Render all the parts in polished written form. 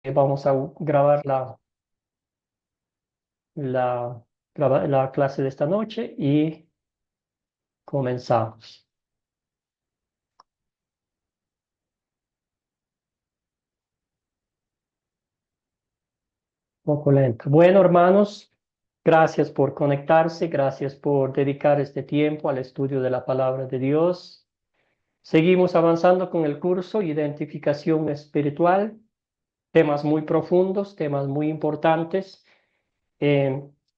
Vamos a grabar la, la clase de esta noche y comenzamos. Un poco lento. Bueno, hermanos, gracias por conectarse, gracias por dedicar este tiempo al estudio de la palabra de Dios. Seguimos avanzando con el curso Identificación Espiritual, temas muy profundos, temas muy importantes,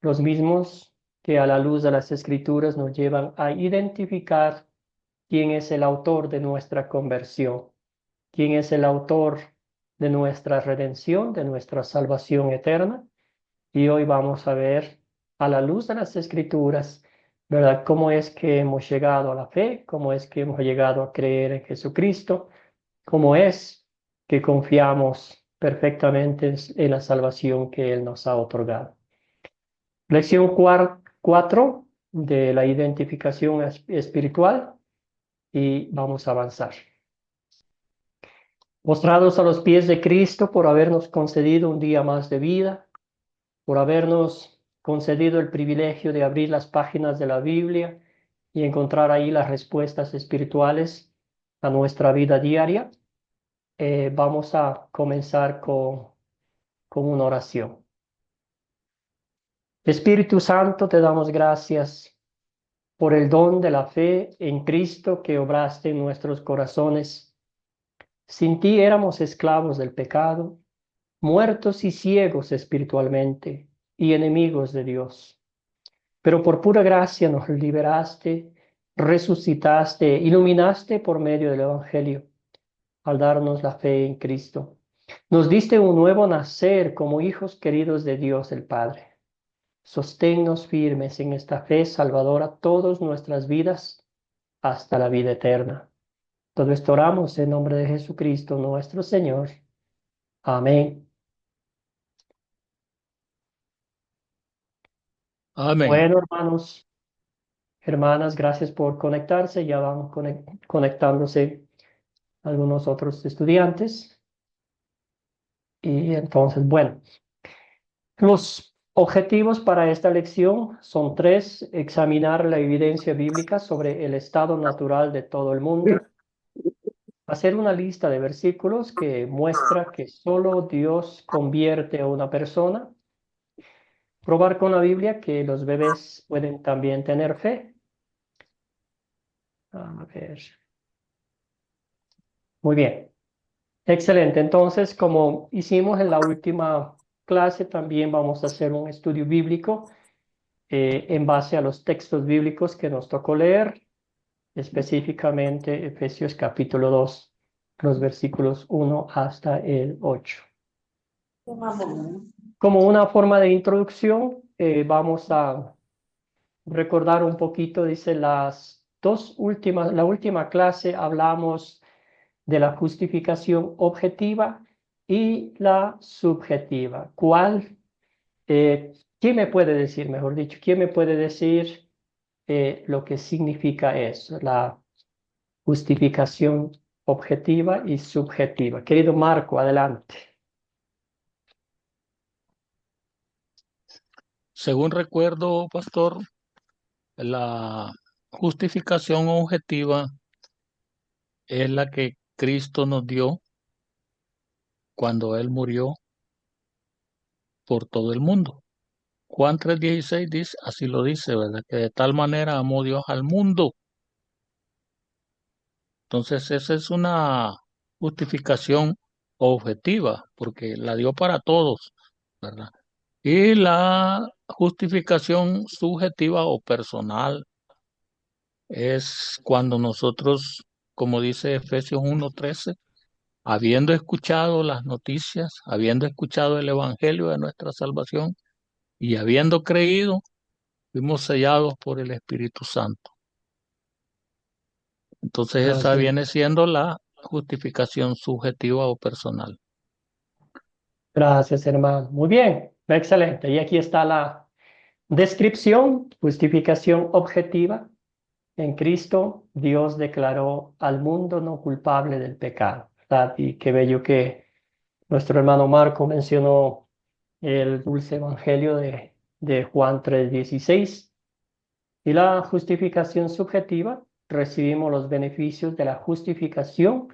los mismos que a la luz de las Escrituras nos llevan a identificar quién es el autor de nuestra conversión, quién es el autor de nuestra redención, de nuestra salvación eterna. Y hoy vamos a ver a la luz de las Escrituras, ¿verdad? Cómo es que hemos llegado a la fe, cómo es que hemos llegado a creer en Jesucristo, cómo es que confiamos perfectamente en la salvación que Él nos ha otorgado. Lección 4 de la identificación espiritual y vamos a avanzar. Postrados a los pies de Cristo por habernos concedido un día más de vida, por habernos concedido el privilegio de abrir las páginas de la Biblia y encontrar ahí las respuestas espirituales a nuestra vida diaria, vamos a comenzar con una oración. Espíritu Santo, te damos gracias por el don de la fe en Cristo que obraste en nuestros corazones. Sin ti éramos esclavos del pecado, muertos y ciegos espiritualmente y enemigos de Dios. Pero por pura gracia nos liberaste, resucitaste, iluminaste por medio del Evangelio, al darnos la fe en Cristo. Nos diste un nuevo nacer como hijos queridos de Dios el Padre. Sosténnos firmes en esta fe salvadora todas nuestras vidas hasta la vida eterna. Todo esto oramos en nombre de Jesucristo nuestro Señor. Amén. Amén. Bueno, hermanos, hermanas, gracias por conectarse. Ya van conectándose algunos otros estudiantes. Y entonces, bueno, los objetivos para esta lección son tres: examinar la evidencia bíblica sobre el estado natural de todo el mundo, hacer una lista de versículos que muestra que solo Dios convierte a una persona, probar con la Biblia que los bebés pueden también tener fe. A ver. Muy bien. Excelente. Entonces, como hicimos en la última clase, también vamos a hacer un estudio bíblico en base a los textos bíblicos que nos tocó leer, específicamente Efesios capítulo 2, los versículos 1 hasta el 8. Como una forma de introducción, vamos a recordar un poquito, dice, la última clase hablamos de la justificación objetiva y la subjetiva. ¿Quién me puede decir, mejor dicho, quién me puede decir lo que significa eso, la justificación objetiva y subjetiva? Querido Marco, adelante. Según recuerdo, pastor, la justificación objetiva es la que Cristo nos dio cuando Él murió por todo el mundo. Juan 3:16 dice, así lo dice, ¿verdad? Que de tal manera amó Dios al mundo. Entonces, esa es una justificación objetiva, porque la dio para todos, ¿verdad? Y la justificación subjetiva o personal es cuando nosotros, como dice Efesios 1:13, habiendo escuchado las noticias, habiendo escuchado el evangelio de nuestra salvación y habiendo creído, fuimos sellados por el Espíritu Santo. Entonces esa Gracias. viene siendo la justificación subjetiva o personal. Gracias, hermano. Muy bien, excelente. Y aquí está la descripción: justificación objetiva. En Cristo, Dios declaró al mundo no culpable del pecado, ¿verdad? Y qué bello que Nuestro hermano Marco mencionó el dulce evangelio de Juan 3:16 y la justificación subjetiva. Recibimos los beneficios de la justificación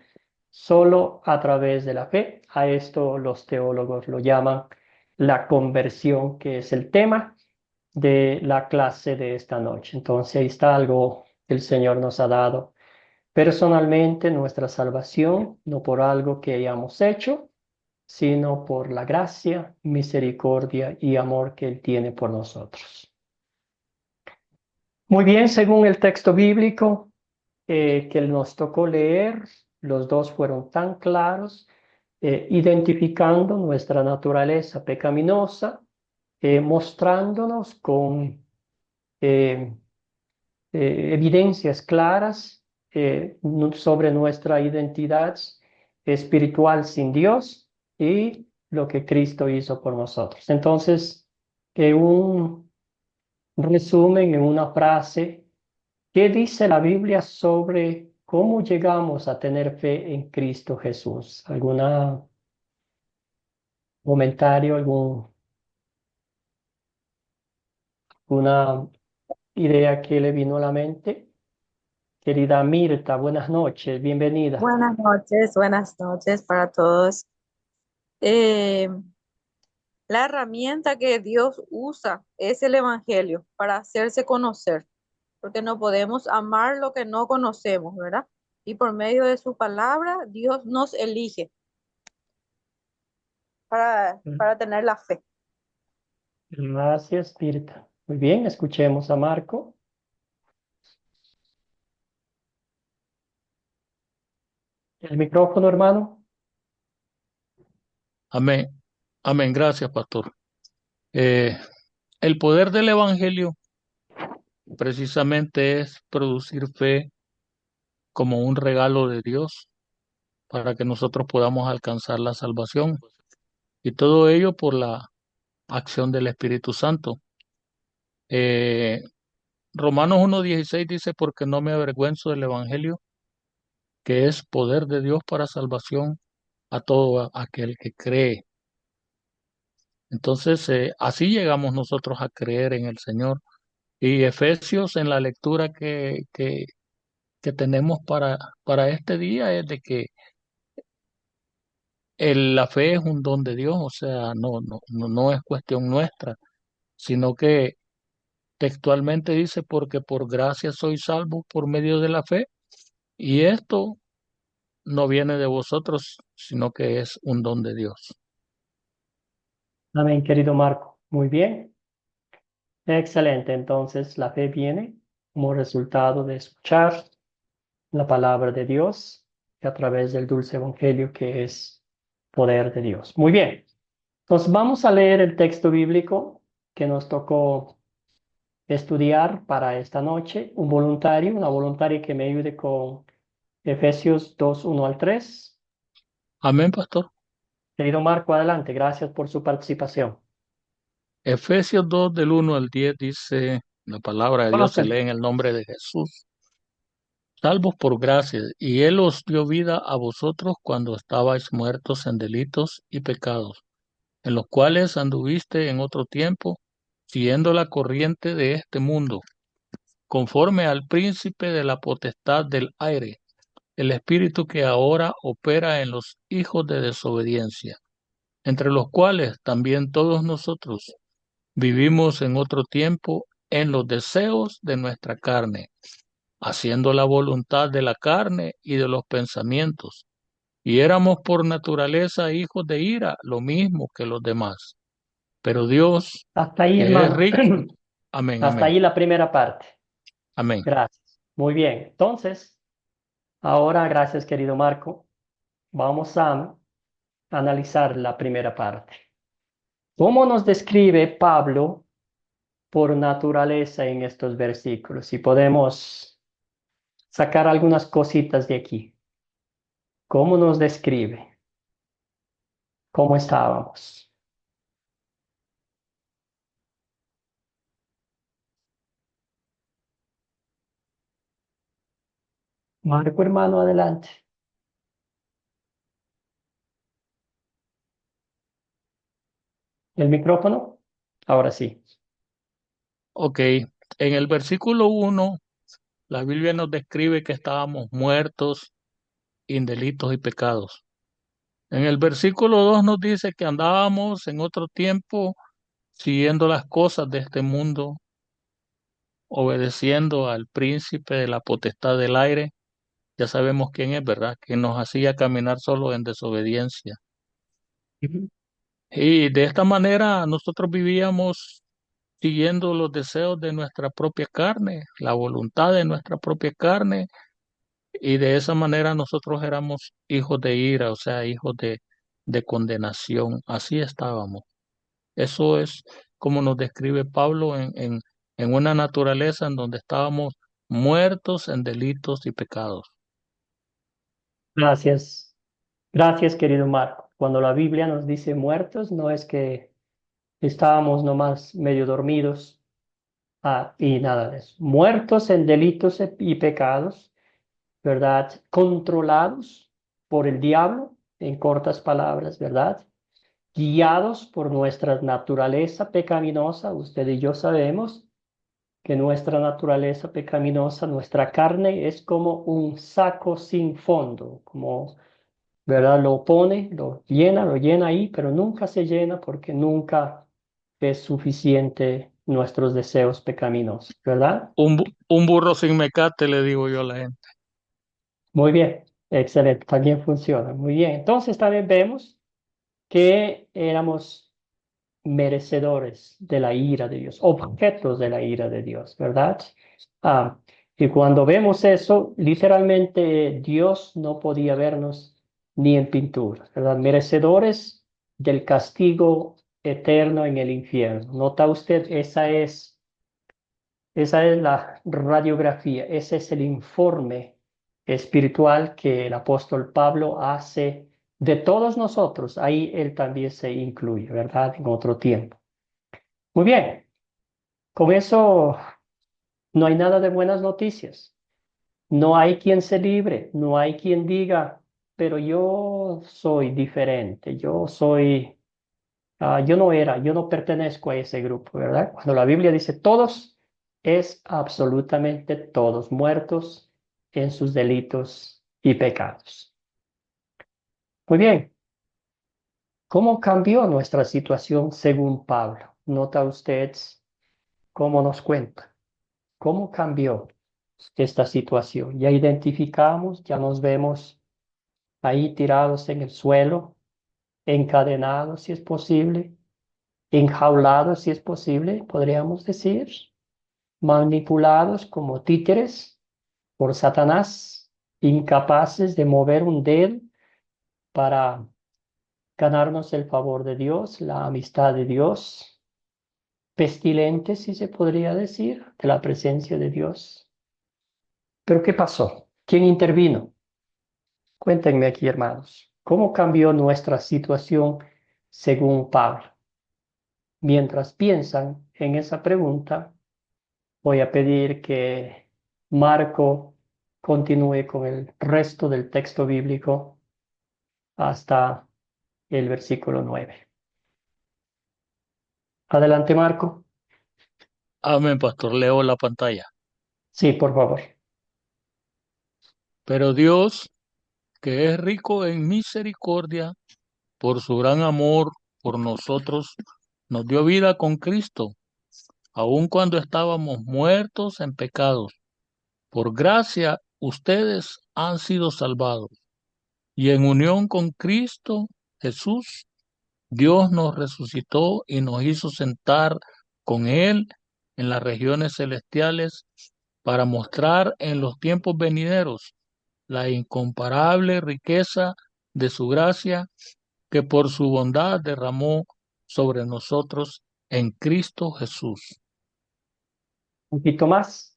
solo a través de la fe. A esto los teólogos lo llaman la conversión, que es el tema de la clase de esta noche. Entonces, ahí está algo que el Señor nos ha dado personalmente, nuestra salvación, no por algo que hayamos hecho, sino por la gracia, misericordia y amor que Él tiene por nosotros. Muy bien, según el texto bíblico que nos tocó leer, los dos fueron tan claros, identificando nuestra naturaleza pecaminosa, mostrándonos con eh, evidencias claras sobre nuestra identidad espiritual sin Dios y lo que Cristo hizo por nosotros. Entonces, un resumen en una frase: ¿qué dice la Biblia sobre cómo llegamos a tener fe en Cristo Jesús? ¿Algún comentario, alguna idea que le vino a la mente? Querida Mirta, buenas noches, bienvenida. Buenas noches para todos. Eh, la herramienta que Dios usa es el Evangelio para hacerse conocer, porque no podemos amar lo que no conocemos, ¿verdad? Y por medio de su palabra, Dios nos elige para tener la fe. Gracias, Mirta. Muy bien, escuchemos a Marco. El micrófono, hermano. Amén. Amén. Gracias, pastor. Eh, el poder del Evangelio precisamente es producir fe como un regalo de Dios para que nosotros podamos alcanzar la salvación. Y todo ello por la acción del Espíritu Santo. Eh, Romanos 1:16 dice, porque no me avergüenzo del Evangelio, que es poder de Dios para salvación a todo aquel que cree. Entonces, así llegamos nosotros a creer en el Señor. Y Efesios, en la lectura que tenemos para este día, es de que la fe es un don de Dios, o sea, no es cuestión nuestra, sino que textualmente dice, porque por gracia soy salvo por medio de la fe, y esto no viene de vosotros, sino que es un don de Dios. Amén, querido Marco. Muy bien. Excelente. Entonces, la fe viene como resultado de escuchar la palabra de Dios y a través del dulce evangelio que es poder de Dios. Muy bien. Entonces, vamos a leer el texto bíblico que nos tocó estudiar para esta noche. Un voluntario, una voluntaria que me ayude con Efesios 2:1 al 3. Amén, pastor. Querido Marco, adelante. Gracias por su participación. Efesios 2 del 1 al 10 dice, la palabra de Dios se lee Conocen. en el nombre de Jesús, salvos por gracia, y Él os dio vida a vosotros cuando estabais muertos en delitos y pecados, en los cuales anduviste en otro tiempo, siguiendo la corriente de este mundo, conforme al príncipe de la potestad del aire, el espíritu que ahora opera en los hijos de desobediencia, entre los cuales también todos nosotros vivimos en otro tiempo en los deseos de nuestra carne, haciendo la voluntad de la carne y de los pensamientos, y éramos por naturaleza hijos de ira, lo mismo que los demás. Pero Dios, Hasta ahí, que es hermano. rico, amén, Hasta amén, ahí la primera parte. amén. Gracias. Muy bien. Entonces, ahora, gracias, querido Marco. Vamos a analizar la primera parte. ¿Cómo nos describe Pablo por naturaleza en estos versículos? Si podemos sacar algunas cositas de aquí. ¿Cómo nos describe? ¿Cómo estábamos? Marco, hermano, adelante. ¿El micrófono? Ahora sí. Ok, en el versículo 1, la Biblia nos describe que estábamos muertos en delitos y pecados. En el versículo 2 nos dice que andábamos en otro tiempo siguiendo las cosas de este mundo, obedeciendo al príncipe de la potestad del aire. Ya sabemos quién es, ¿verdad? Que nos hacía caminar solo en desobediencia. Ujú. Y de esta manera nosotros vivíamos siguiendo los deseos de nuestra propia carne, la voluntad de nuestra propia carne, y de esa manera nosotros éramos hijos de ira, o sea, hijos de condenación. Así estábamos. Eso es como nos describe Pablo en una naturaleza en donde estábamos muertos en delitos y pecados. Gracias. Gracias, querido Marco. Cuando la Biblia nos dice muertos, no es que estábamos nomás medio dormidos, y nada de eso. Muertos en delitos y pecados, ¿verdad? Controlados por el diablo, en cortas palabras, ¿verdad? Guiados por nuestra naturaleza pecaminosa. Usted y yo sabemos que nuestra naturaleza pecaminosa, nuestra carne es como un saco sin fondo, como, ¿verdad? Lo pone, lo llena ahí, pero nunca se llena porque nunca es suficiente nuestros deseos pecaminosos, ¿verdad? Un burro sin mecate, le digo yo a la gente. Muy bien, excelente, también funciona. Muy bien, entonces también vemos que éramos merecedores de la ira de Dios, objetos de la ira de Dios, ¿verdad? Ah, y cuando vemos eso, literalmente Dios no podía vernos ni en pintura, ¿verdad? Merecedores del castigo eterno en el infierno. ¿Nota usted? Esa es la radiografía, ese es el informe espiritual que el apóstol Pablo hace de todos nosotros. Ahí él también se incluye, ¿verdad? En otro tiempo. Muy bien, con eso no hay nada de buenas noticias. No hay quien se libre, no hay quien diga, pero yo soy diferente, yo no pertenezco a ese grupo, ¿verdad? Cuando la Biblia dice todos, es absolutamente todos muertos en sus delitos y pecados. Muy bien, ¿cómo cambió nuestra situación según Pablo? Nota usted cómo nos cuenta. ¿Cómo cambió esta situación? Ya identificamos, ya nos vemos ahí tirados en el suelo, encadenados si es posible, enjaulados si es posible, podríamos decir, manipulados como títeres por Satanás, incapaces de mover un dedo para ganarnos el favor de Dios, la amistad de Dios, pestilentes, si se podría decir, de la presencia de Dios. Pero ¿qué pasó? ¿Quién intervino? Cuéntenme aquí, hermanos, ¿cómo cambió nuestra situación según Pablo? Mientras piensan en esa pregunta, voy a pedir que Marco continúe con el resto del texto bíblico hasta el versículo 9. Adelante, Marco. Amén, pastor, leo la pantalla. Sí, por favor. Pero Dios, que es rico en misericordia, por su gran amor por nosotros, nos dio vida con Cristo, aun cuando estábamos muertos en pecados. Por gracia, ustedes han sido salvados. Y en unión con Cristo Jesús, Dios nos resucitó y nos hizo sentar con Él en las regiones celestiales para mostrar en los tiempos venideros la incomparable riqueza de su gracia que por su bondad derramó sobre nosotros en Cristo Jesús. Un poquito más.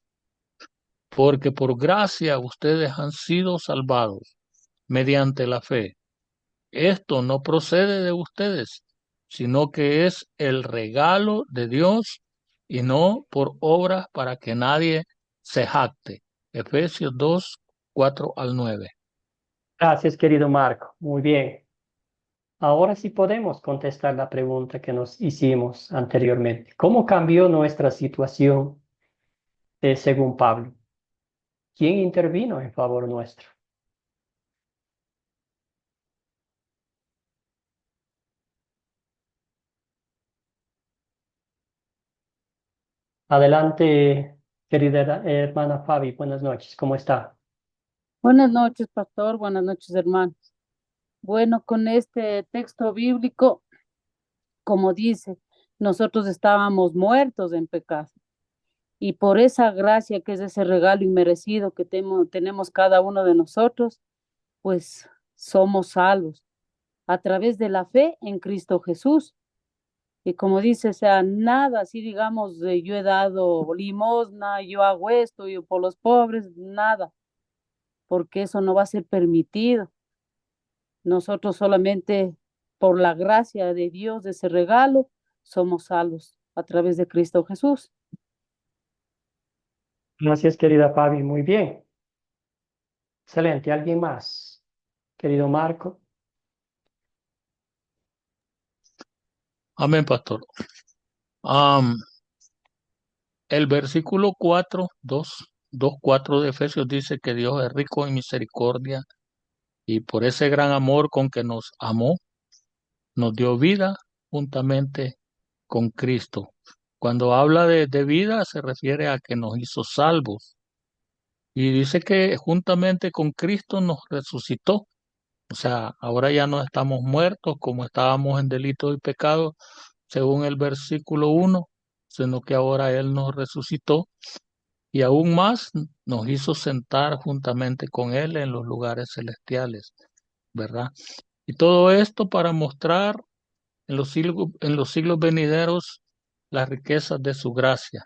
Porque por gracia ustedes han sido salvados mediante la fe. Esto no procede de ustedes, sino que es el regalo de Dios y no por obras para que nadie se jacte. Efesios 2, 4 al 9. Gracias, querido Marco. Muy bien. ahora sí podemos contestar la pregunta que nos hicimos anteriormente. ¿Cómo cambió nuestra situación según Pablo? ¿Quién intervino en favor nuestro? Adelante, querida hermana Fabi, buenas noches, ¿cómo está? Buenas noches, pastor. Buenas noches, hermanos. Bueno, con este texto bíblico, como dice, nosotros estábamos muertos en pecado y por esa gracia que es ese regalo inmerecido que tenemos cada uno de nosotros, pues somos salvos a través de la fe en Cristo Jesús. Y como dice, o sea, nada, así digamos, yo he dado limosna, yo hago esto, yo por los pobres, nada, porque eso no va a ser permitido. Nosotros solamente por la gracia de Dios, de ese regalo, somos salvos a través de Cristo Jesús. Gracias, querida Fabi, muy bien. Excelente, ¿alguien más? Querido Marco. Amén, pastor. Am, el versículo 4, 4 de Efesios dice que Dios es rico en misericordia y por ese gran amor con que nos amó, nos dio vida juntamente con Cristo. Cuando habla de vida se refiere a que nos hizo salvos y dice que juntamente con Cristo nos resucitó. O sea, ahora ya no estamos muertos como estábamos en delitos y pecados, según el versículo 1, sino que ahora Él nos resucitó y aún más nos hizo sentar juntamente con Él en los lugares celestiales, ¿verdad? Y todo esto para mostrar en los siglos venideros las riquezas de su gracia,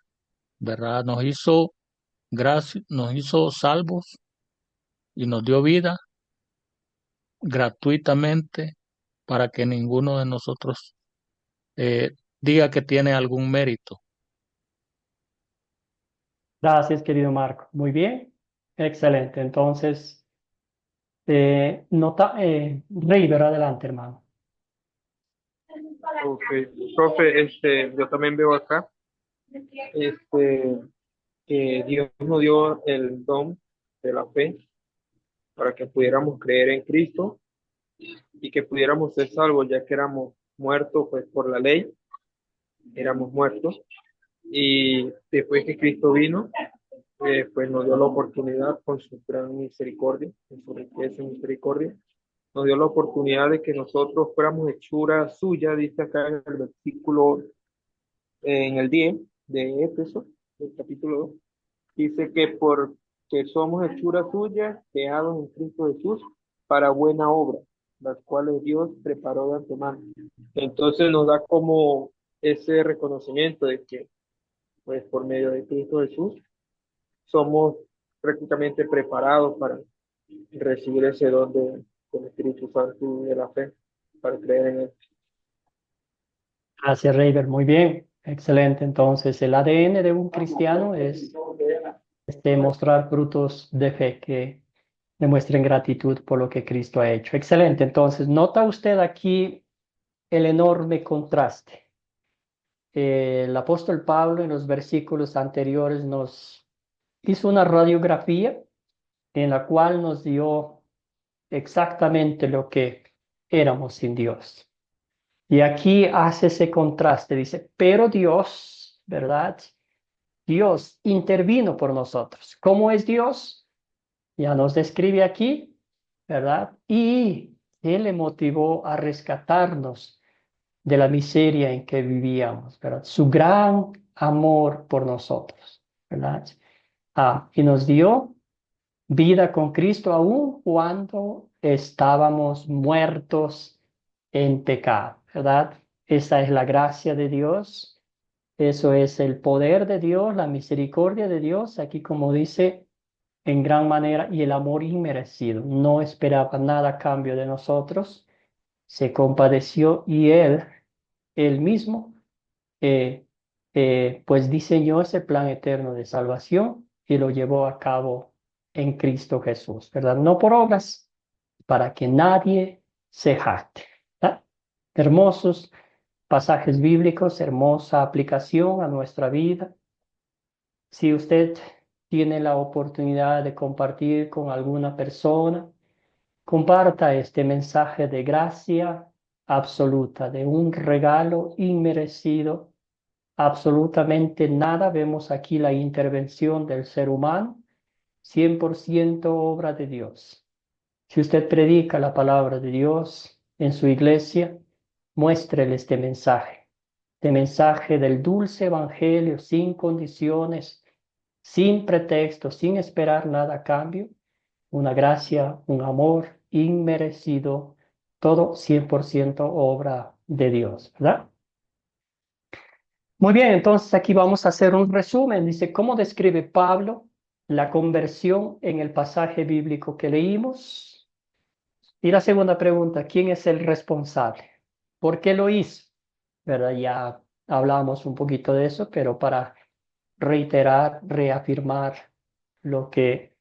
¿verdad? Nos hizo gracia, nos hizo salvos y nos dio vida gratuitamente para que ninguno de nosotros eh, diga que tiene algún mérito. Gracias, querido Marco. Muy bien, excelente. Entonces, Reiber, adelante, hermano. Ok, profe, yo también veo acá, este, que Dios nos dio el don de la fe para que pudiéramos creer en Cristo y que pudiéramos ser salvos, ya que éramos muertos, pues, por la ley, éramos muertos. Y después que Cristo vino, pues nos dio la oportunidad con su gran misericordia, con su riqueza y misericordia, nos dio la oportunidad de que nosotros fuéramos hechura suya, dice acá en el versículo, en el 10 de Éfeso, el capítulo 2, dice que porque somos hechura suya, creados en Cristo Jesús, para buena obra, las cuales Dios preparó de antemano. Entonces nos da como ese reconocimiento de que, pues, por medio de Cristo Jesús, somos prácticamente preparados para recibir ese don del Espíritu Santo y de la fe, para creer en él. Gracias, Reiber. Muy bien, excelente. Entonces, el ADN de un cristiano es mostrar frutos de fe que demuestren gratitud por lo que Cristo ha hecho. Excelente. Entonces, nota usted aquí el enorme contraste. El apóstol Pablo en los versículos anteriores nos hizo una radiografía en la cual nos dio exactamente lo que éramos sin Dios. Y aquí hace ese contraste, dice, pero Dios, ¿verdad? Dios intervino por nosotros. ¿Cómo es Dios? Ya nos describe aquí, ¿verdad? Y Él le motivó a rescatarnos de la miseria en que vivíamos, ¿verdad? Su gran amor por nosotros, ¿verdad? Y nos dio vida con Cristo aún cuando estábamos muertos en pecado, ¿verdad? Esa es la gracia de Dios, eso es el poder de Dios, la misericordia de Dios, aquí como dice, en gran manera, y el amor inmerecido. No esperaba nada a cambio de nosotros, se compadeció y Él mismo, eh, pues diseñó ese plan eterno de salvación y lo llevó a cabo en Cristo Jesús, ¿verdad? No por obras, para que nadie se jacte. ¿Ah? Hermosos pasajes bíblicos, hermosa aplicación a nuestra vida. Si usted tiene la oportunidad de compartir con alguna persona, comparta este mensaje de gracia absoluta, de un regalo inmerecido. Absolutamente nada. Vemos aquí la intervención del ser humano, 100% obra de Dios. Si usted predica la palabra de Dios en su iglesia, muéstrele este mensaje del dulce evangelio, sin condiciones, sin pretexto, sin esperar nada a cambio, una gracia, un amor inmerecido, todo 100% obra de Dios, ¿verdad? Muy bien, entonces aquí vamos a hacer un resumen. Dice, ¿cómo describe Pablo la conversión en el pasaje bíblico que leímos? Y la segunda pregunta, ¿quién es el responsable? ¿Por qué lo hizo? ¿Verdad? Ya hablamos un poquito de eso, pero para reiterar, reafirmar lo que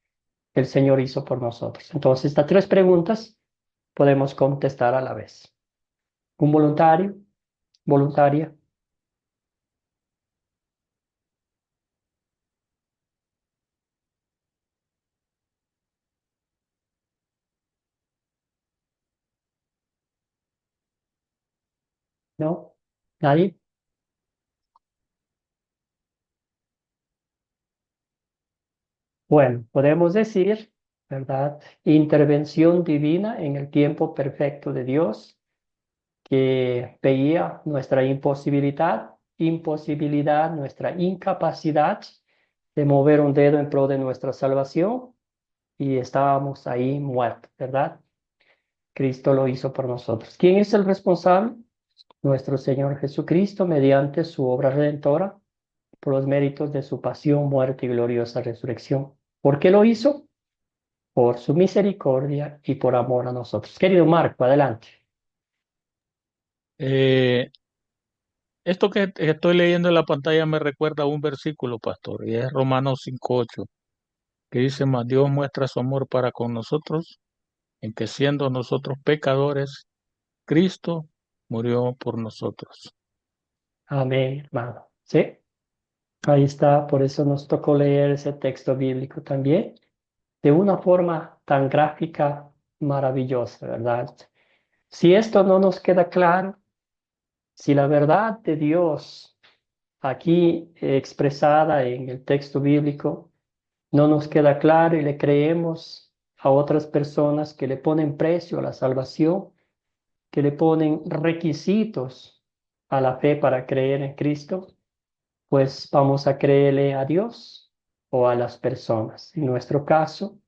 el Señor hizo por nosotros. Entonces, estas tres preguntas podemos contestar a la vez. ¿Un voluntario? ¿Voluntaria? ¿No? ¿Nadie? Bueno, podemos decir, ¿verdad? Intervención divina en el tiempo perfecto de Dios, que veía nuestra imposibilidad, nuestra incapacidad de mover un dedo en pro de nuestra salvación y estábamos ahí muertos, ¿verdad? Cristo lo hizo por nosotros. ¿Quién es el responsable? Nuestro Señor Jesucristo, mediante su obra redentora, por los méritos de su pasión, muerte y gloriosa resurrección. ¿Por qué lo hizo? Por su misericordia y por amor a nosotros. Querido Marco, adelante. Eh, Esto que estoy leyendo en la pantalla me recuerda a un versículo, pastor, y es Romanos 5:8, que dice, mas Dios muestra su amor para con nosotros, en que siendo nosotros pecadores, Cristo murió por nosotros. Amén, hermano. ¿Sí? Ahí está, por eso nos tocó leer ese texto bíblico también, de una forma tan gráfica, maravillosa, ¿verdad? Si esto no nos queda claro, si la verdad de Dios aquí expresada en el texto bíblico no nos queda claro y le creemos a otras personas que le ponen precio a la salvación, que le ponen requisitos a la fe para creer en Cristo, pues vamos a creerle a Dios o a las personas. En nuestro caso,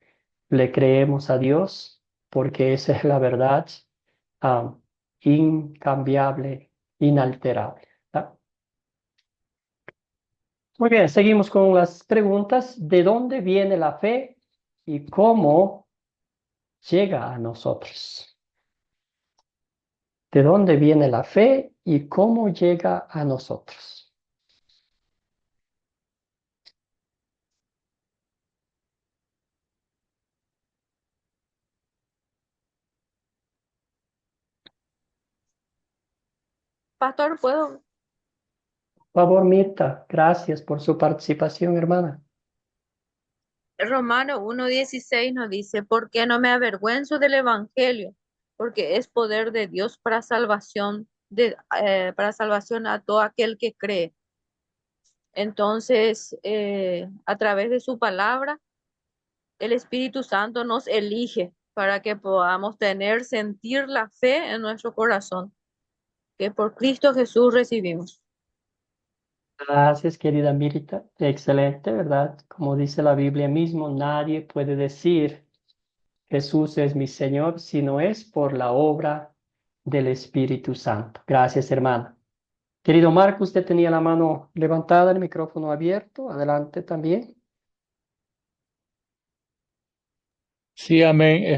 le creemos a Dios porque esa es la verdad ah, incambiable, inalterable. ¿Tá? Muy bien, seguimos con las preguntas. ¿De dónde viene la fe y cómo llega a nosotros? ¿De dónde viene la fe y cómo llega a nosotros? Pastor, ¿puedo? Por favor, Mirta, gracias por su participación, hermana. Romano 1:16 nos dice, ¿por qué no me avergüenzo del evangelio? Porque es poder de Dios para salvación a todo aquel que cree. Entonces, a través de su palabra, el Espíritu Santo nos elige para que podamos sentir la fe en nuestro corazón, que por Cristo Jesús recibimos. Gracias, querida Mirta. Excelente, ¿verdad? Como dice la Biblia mismo, nadie puede decir Jesús es mi Señor si no es por la obra del Espíritu Santo. Gracias, hermana. Querido Marco, usted tenía la mano levantada, el micrófono abierto. Adelante también. Sí, amén.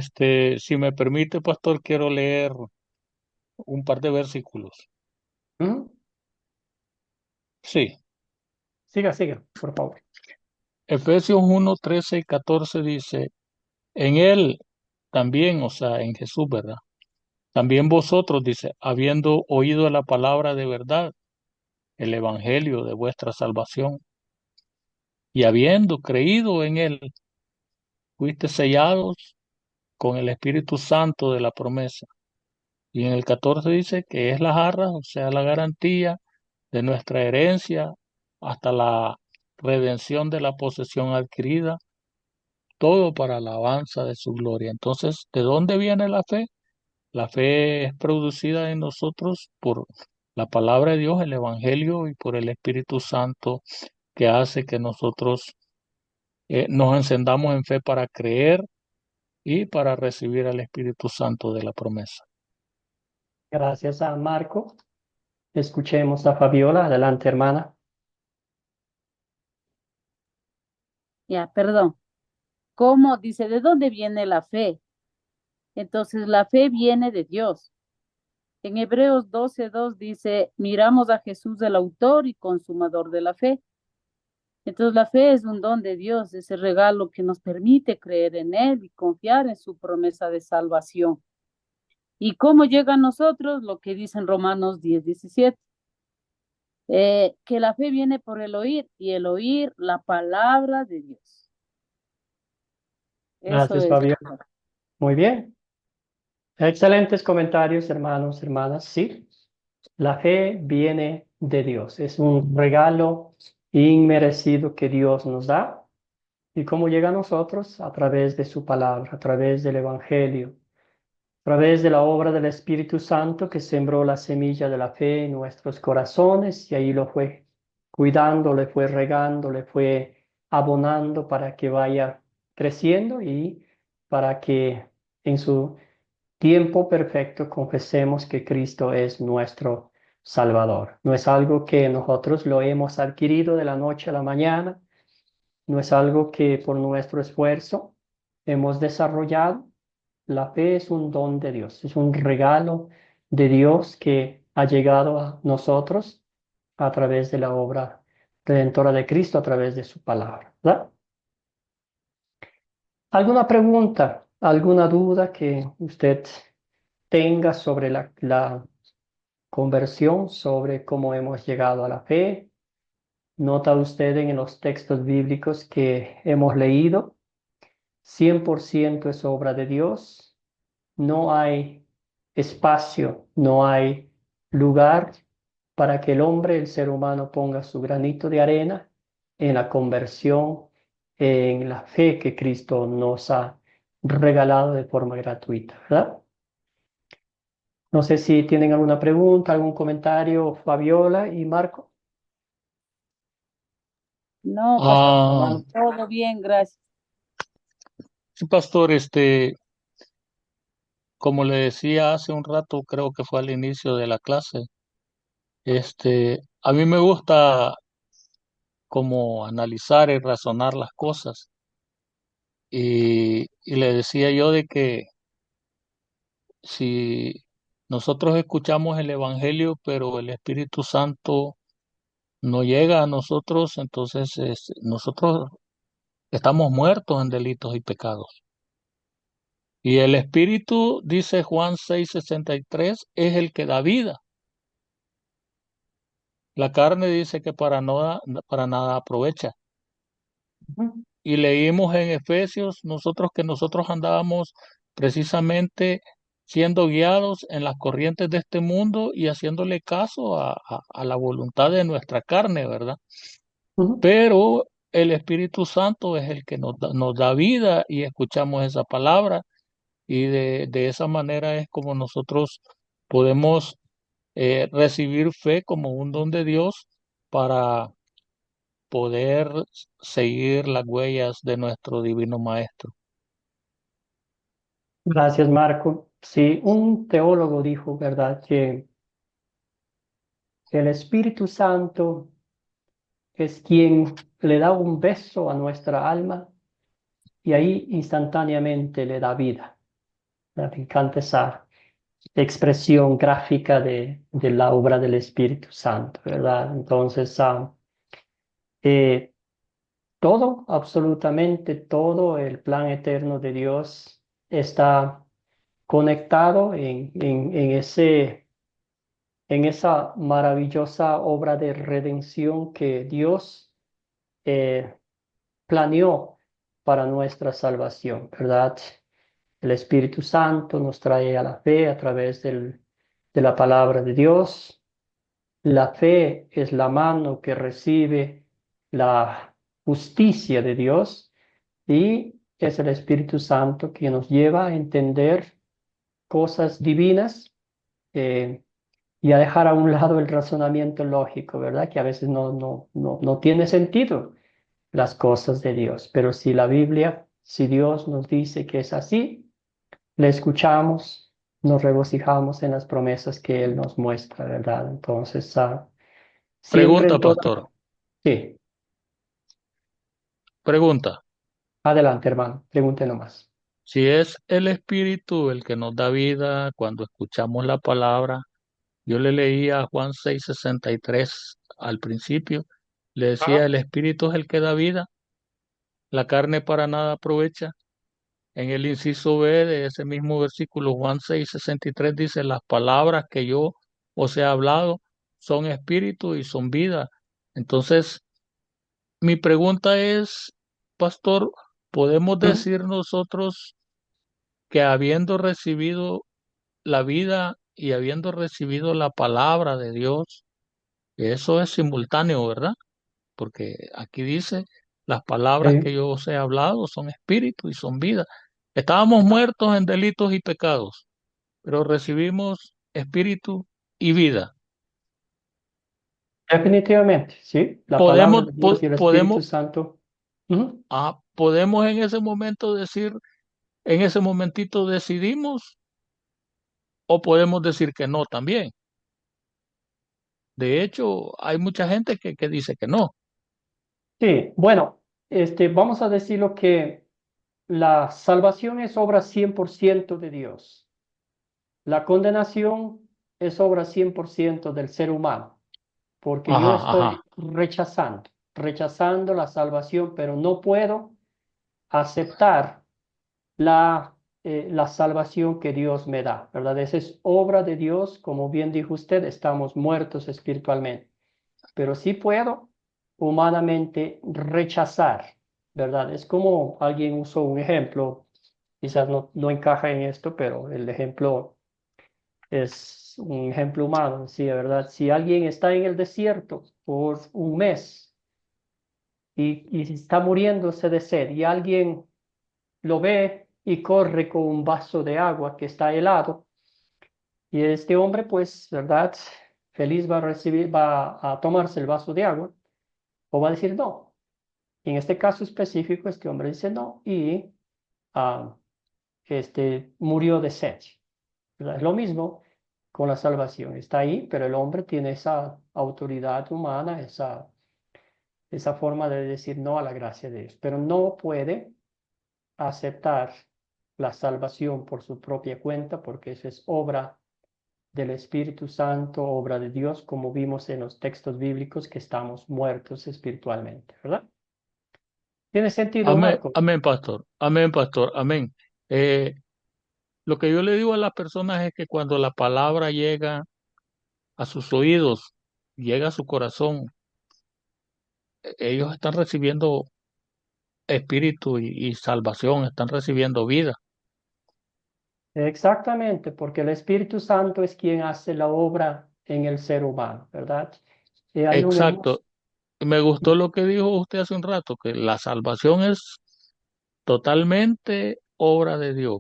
Si me permite, pastor, quiero leer un par de versículos. ¿Mm? Sí, Siga, siga, por favor. Efesios 1:13 y 14 dice, en él también, o sea, en Jesús, ¿verdad? También vosotros, dice, habiendo oído la palabra de verdad, el evangelio de vuestra salvación, y habiendo creído en él, fuiste sellados con el Espíritu Santo de la promesa. Y en el 14 dice que es las arras, o sea, la garantía de nuestra herencia hasta la redención de la posesión adquirida, todo para alabanza de su gloria. Entonces, ¿de dónde viene la fe? La fe es producida en nosotros por la palabra de Dios, el Evangelio y por el Espíritu Santo que hace que nosotros nos encendamos en fe para creer y para recibir al Espíritu Santo de la promesa. Gracias a Marco. Escuchemos a Fabiola. Adelante, hermana. Ya, perdón. ¿Cómo? Dice, ¿de dónde viene la fe? Entonces, la fe viene de Dios. En Hebreos 12:2 dice, miramos a Jesús, el autor y consumador de la fe. Entonces, la fe es un don de Dios, ese regalo que nos permite creer en Él y confiar en su promesa de salvación. ¿Y cómo llega a nosotros? Lo que dice en Romanos 10:17. Que la fe viene por el oír y el oír la palabra de Dios. Eso Gracias, es. Fabiola. Muy bien. Excelentes comentarios, hermanos, hermanas. Sí, la fe viene de Dios. Es un regalo inmerecido que Dios nos da. ¿Y cómo llega a nosotros? A través de su palabra, a través del Evangelio, a través de la obra del Espíritu Santo que sembró la semilla de la fe en nuestros corazones y ahí lo fue cuidando, le fue regando, le fue abonando para que vaya creciendo y para que en su tiempo perfecto confesemos que Cristo es nuestro Salvador. No es algo que nosotros lo hemos adquirido de la noche a la mañana, no es algo que por nuestro esfuerzo hemos desarrollado. La fe es un don de Dios, es un regalo de Dios que ha llegado a nosotros a través de la obra redentora de Cristo, a través de su palabra, ¿verdad? ¿Alguna pregunta, alguna duda que usted tenga sobre la conversión, sobre cómo hemos llegado a la fe? Nota usted en los textos bíblicos que hemos leído, 100% es obra de Dios. No hay espacio, no hay lugar para que el hombre, el ser humano, ponga su granito de arena en la conversión, en la fe que Cristo nos ha regalado de forma gratuita, ¿verdad? No sé si tienen alguna pregunta, algún comentario, Fabiola y Marco. No, pastor, Ah, Hermano. todo bien, gracias. sí, pastor, como le decía hace un rato, creo que fue al inicio de la clase, a mí me gusta como analizar y razonar las cosas. Y le decía yo de que si nosotros escuchamos el Evangelio, pero el Espíritu Santo no llega a nosotros, entonces nosotros estamos muertos en delitos y pecados. Y el Espíritu, dice Juan 6:63, es el que da vida. La carne dice que para nada aprovecha. Ujú, Y leímos en Efesios que nosotros andábamos precisamente siendo guiados en las corrientes de este mundo y haciéndole caso a la voluntad de nuestra carne, ¿verdad? ujú. Pero el Espíritu Santo es el que nos da vida y escuchamos esa palabra y de esa manera es como nosotros podemos recibir fe como un don de Dios para poder seguir las huellas de nuestro divino Maestro. Gracias, Marco. Sí, un teólogo dijo, ¿verdad?, que el Espíritu Santo es quien le da un beso a nuestra alma y ahí instantáneamente le da vida. Me encanta esa expresión gráfica de la obra del Espíritu Santo, ¿verdad? Entonces, eh, todo, absolutamente todo el plan eterno de Dios está conectado en esa maravillosa obra de redención que Dios eh, planeó para nuestra salvación, ¿verdad? El Espíritu Santo nos trae a la fe a través de la palabra de Dios. La fe es la mano que recibe la justicia de Dios y es el Espíritu Santo que nos lleva a entender cosas divinas eh, y a dejar a un lado el razonamiento lógico, ¿verdad? Que a veces no tiene sentido las cosas de Dios. Pero si la Biblia, si Dios nos dice que es así, le escuchamos, nos regocijamos en las promesas que Él nos muestra, ¿verdad? Entonces, siempre Pregunta, en toda... pastor. Sí, Pregunta. adelante, hermano, pregunte nomás. Si es el Espíritu el que nos da vida cuando escuchamos la palabra, yo le leía a Juan 6:63 al principio, le decía, Ajá. el Espíritu es el que da vida, la carne para nada aprovecha. En el inciso B de ese mismo versículo, Juan 6:63 dice, las palabras que yo os he hablado son espíritu y son vida. Entonces, mi pregunta es, pastor, ¿podemos Ujú. decir nosotros que habiendo recibido la vida y habiendo recibido la palabra de Dios, eso es simultáneo, ¿verdad? Porque aquí dice, las palabras que Sí, yo os he hablado son espíritu y son vida. Estábamos muertos en delitos y pecados, pero recibimos espíritu y vida. definitivamente, sí, la palabra Podemos, de Dios y el Espíritu podemos, Santo. Ujú. podemos en ese momento decir, en ese momentito decidimos o podemos decir que no también. De hecho, hay mucha gente que dice que no. Sí, bueno, vamos a decirlo que la salvación es obra 100% de Dios. La condenación es obra 100% del ser humano, porque yo Ajá, estoy ajá. rechazando la salvación, pero no puedo aceptar la salvación que Dios me da, ¿verdad? Esa es obra de Dios, como bien dijo usted, estamos muertos espiritualmente, pero sí puedo humanamente rechazar, ¿verdad? Es como alguien usó un ejemplo, quizás no encaja en esto, pero el ejemplo es un ejemplo humano, sí, ¿verdad? Si alguien está en el desierto por un mes y está muriéndose de sed y alguien lo ve y corre con un vaso de agua que está helado, y este hombre, pues, ¿verdad? Feliz va a recibir, va a tomarse el vaso de agua o va a decir no. En este caso específico, este hombre dice no y ah, murió de sed, ¿verdad? Es lo mismo con la salvación. Está ahí, pero el hombre tiene esa autoridad humana, esa forma de decir no a la gracia de Dios, pero no puede aceptar la salvación por su propia cuenta porque eso es obra del Espíritu Santo, obra de Dios, como vimos en los textos bíblicos que estamos muertos espiritualmente, ¿verdad? ¿Tiene sentido, Amén, Marco? amén, pastor. Amén, pastor. Amén. Eh, lo que yo le digo a las personas es que cuando la palabra llega a sus oídos, llega a su corazón, ellos están recibiendo espíritu y salvación, están recibiendo vida. Exactamente, porque el Espíritu Santo es quien hace la obra en el ser humano, ¿verdad? Y hay un hermoso... Exacto. Me gustó lo que dijo usted hace un rato, que la salvación es totalmente obra de Dios,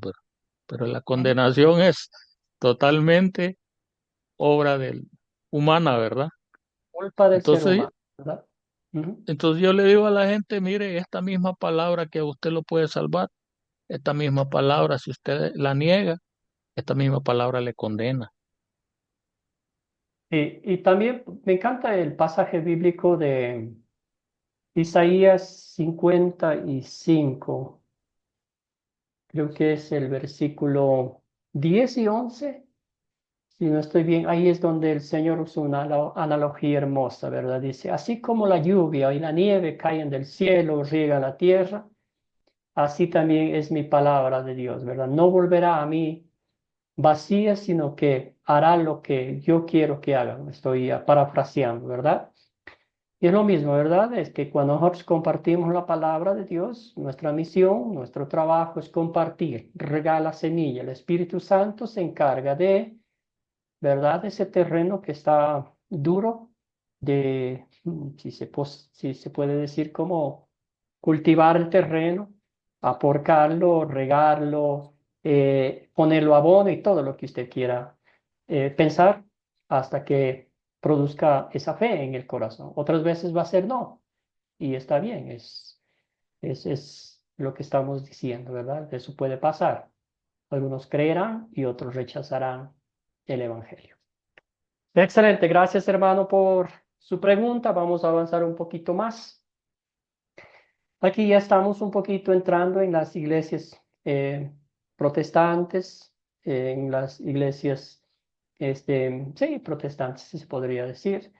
pero la condenación es totalmente obra del, humana, ¿verdad? Culpa del ser Entonces, humano, ¿verdad? Ujú. entonces yo le digo a la gente, mire, esta misma palabra que a usted lo puede salvar, esta misma palabra, si usted la niega, esta misma palabra le condena. Y también me encanta el pasaje bíblico de Isaías 55, creo que es el versículo 10 y 11. Si no estoy bien, ahí es donde el Señor usa una analogía hermosa, ¿verdad? Dice, así como la lluvia y la nieve caen del cielo, riega la tierra, así también es mi palabra de Dios, ¿verdad? No volverá a mí vacía, sino que hará lo que yo quiero que haga. Estoy parafraseando, ¿verdad? Y es lo mismo, ¿verdad? Es que cuando nosotros compartimos la palabra de Dios, nuestra misión, nuestro trabajo es compartir, regar la semilla. El Espíritu Santo se encarga de, ¿verdad? Ese terreno que está duro, de, si se puede decir, como cultivar el terreno, aporcarlo, regarlo, ponerlo abono y todo lo que usted quiera pensar hasta que produzca esa fe en el corazón. Otras veces va a ser no, y está bien, es lo que estamos diciendo, ¿verdad? Eso puede pasar. Algunos creerán y otros rechazarán el Evangelio. Excelente, gracias hermano por su pregunta. Vamos a avanzar un poquito más. Aquí ya estamos un poquito entrando en las iglesias protestantes, en las iglesias, sí, protestantes, si se podría decir.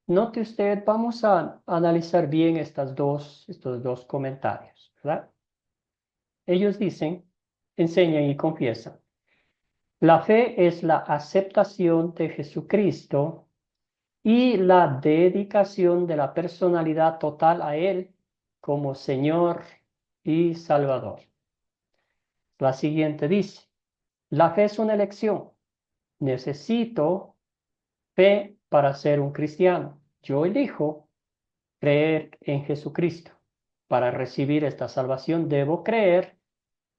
Note usted, vamos a analizar bien estos dos comentarios, ¿verdad? Ellos dicen, enseñan y confiesan. La fe es la aceptación de Jesucristo y la dedicación de la personalidad total a Él como Señor y Salvador. La siguiente dice, la fe es una elección. Necesito fe para ser un cristiano. Yo elijo creer en Jesucristo. Para recibir esta salvación debo creer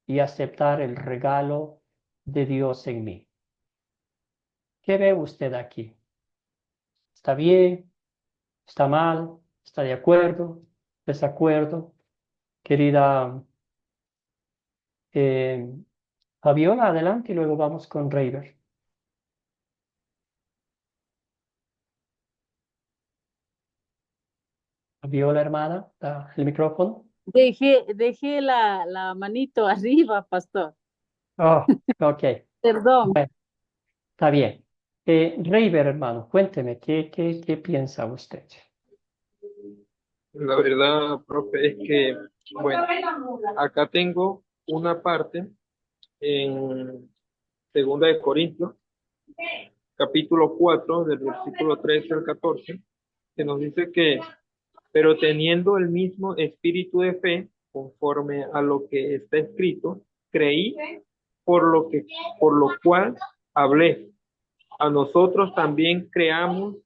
y aceptar el regalo de Dios en mí. ¿Qué ve usted aquí? ¿Está bien? ¿Está mal? ¿Está de acuerdo? ¿Desacuerdo? Querida eh, Fabiola, adelante y luego vamos con Reiber. Fabiola, hermana, el micrófono. Dejé la manito arriba, pastor. Oh, ok. Perdón. Bueno, está bien. Reiber, hermano, cuénteme, ¿qué piensa usted? La verdad, profe, es que, bueno, acá tengo una parte en Segunda de Corintios, capítulo 4 del versículo 13 al 14, que nos dice que, pero teniendo el mismo espíritu de fe, conforme a lo que está escrito, creí por lo cual hablé. A nosotros también creamos,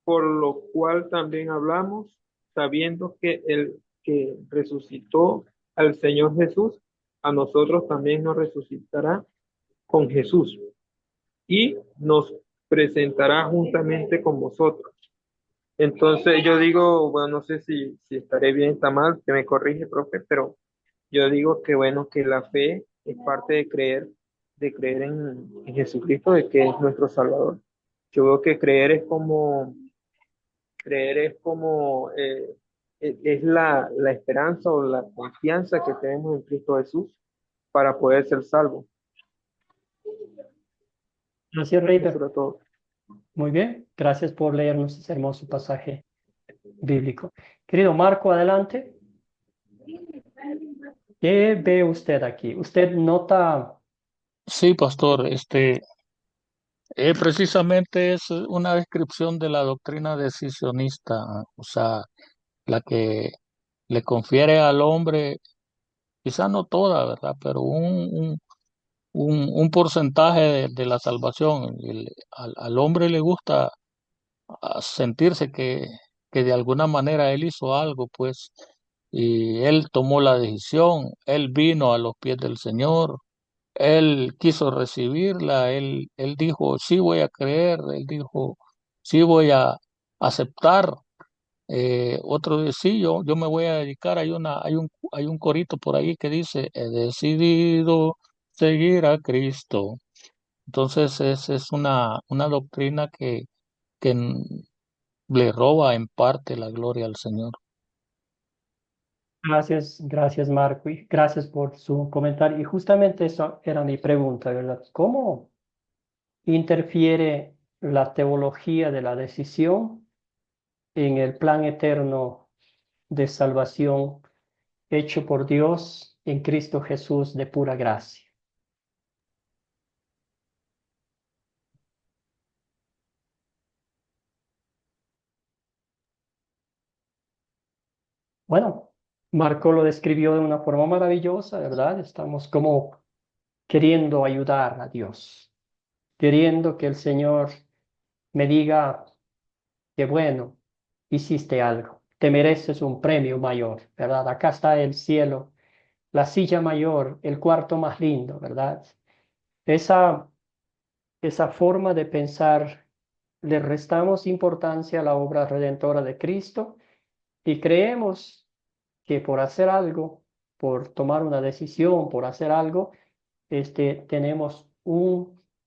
por lo cual también hablamos, sabiendo que el que resucitó al Señor Jesús, a nosotros también nos resucitará con Jesús y nos presentará juntamente con vosotros. Entonces yo digo, bueno, no sé si estaré bien, está mal, que me corrige, profe, pero yo digo que bueno, que la fe es parte de creer en Jesucristo, de que es nuestro Salvador. Yo veo que creer es como, es la esperanza o la confianza que tenemos en Cristo Jesús para poder ser salvos. Gracias, Eso Reiber. era todo. Muy bien, gracias por leernos ese hermoso pasaje bíblico. Querido Marco, adelante. ¿Qué ve usted aquí? ¿Usted nota? Sí, pastor, precisamente es una descripción de la doctrina decisionista, o sea, la que le confiere al hombre, quizá no toda, ¿verdad? Pero un porcentaje de la salvación. Al hombre le gusta sentirse que de alguna manera él hizo algo, pues, y él tomó la decisión, él vino a los pies del Señor, él quiso recibirla, él dijo, sí voy a creer, él dijo, sí voy a aceptar. Otro dice, sí, yo me voy a dedicar, hay un corito por ahí que dice, he decidido seguir a Cristo. Entonces es una doctrina que le roba en parte la gloria al Señor. Gracias Marco, y gracias por su comentario. Y justamente eso era mi pregunta, ¿verdad? ¿Cómo interfiere la teología de la decisión en el plan eterno de salvación hecho por Dios en Cristo Jesús de pura gracia? Bueno, Marco lo describió de una forma maravillosa, ¿verdad? Estamos como queriendo ayudar a Dios, queriendo que el Señor me diga que bueno, hiciste algo, te mereces un premio mayor, ¿verdad? Acá está el cielo, la silla mayor, el cuarto más lindo, ¿verdad? Esa, esa forma de pensar, le restamos importancia a la obra redentora de Cristo y creemos que por hacer algo, por tomar una decisión, por hacer algo, tenemos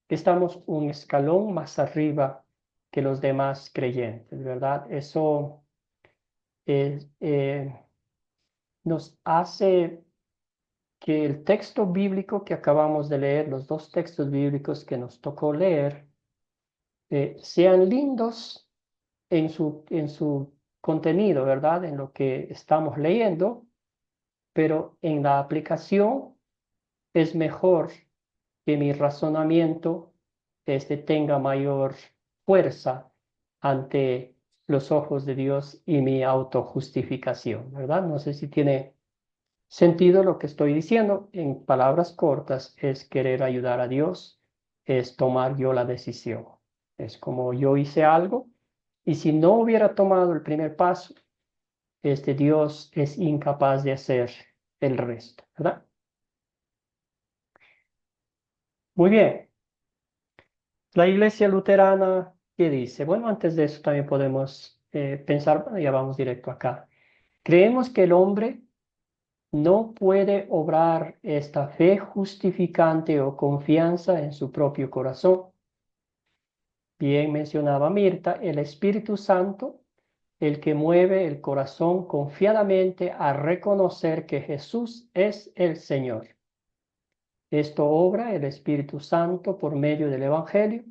estamos un escalón más arriba que los demás creyentes, ¿verdad? Eso nos hace que el texto bíblico que acabamos de leer, los dos textos bíblicos que nos tocó leer, sean lindos en su contenido, ¿verdad? En lo que estamos leyendo, pero en la aplicación es mejor que mi razonamiento tenga mayor fuerza ante los ojos de Dios y mi autojustificación, ¿verdad? No sé si tiene sentido lo que estoy diciendo. En palabras cortas, es querer ayudar a Dios, es tomar yo la decisión. Es como yo hice algo y si no hubiera tomado el primer paso, Dios es incapaz de hacer el resto, ¿verdad? Muy bien. La iglesia luterana, ¿qué dice? Bueno, antes de eso también podemos pensar, bueno, ya vamos directo acá. Creemos que el hombre no puede obrar esta fe justificante o confianza en su propio corazón. Bien mencionaba Mirta, el Espíritu Santo, el que mueve el corazón confiadamente a reconocer que Jesús es el Señor. Esto obra el Espíritu Santo por medio del Evangelio.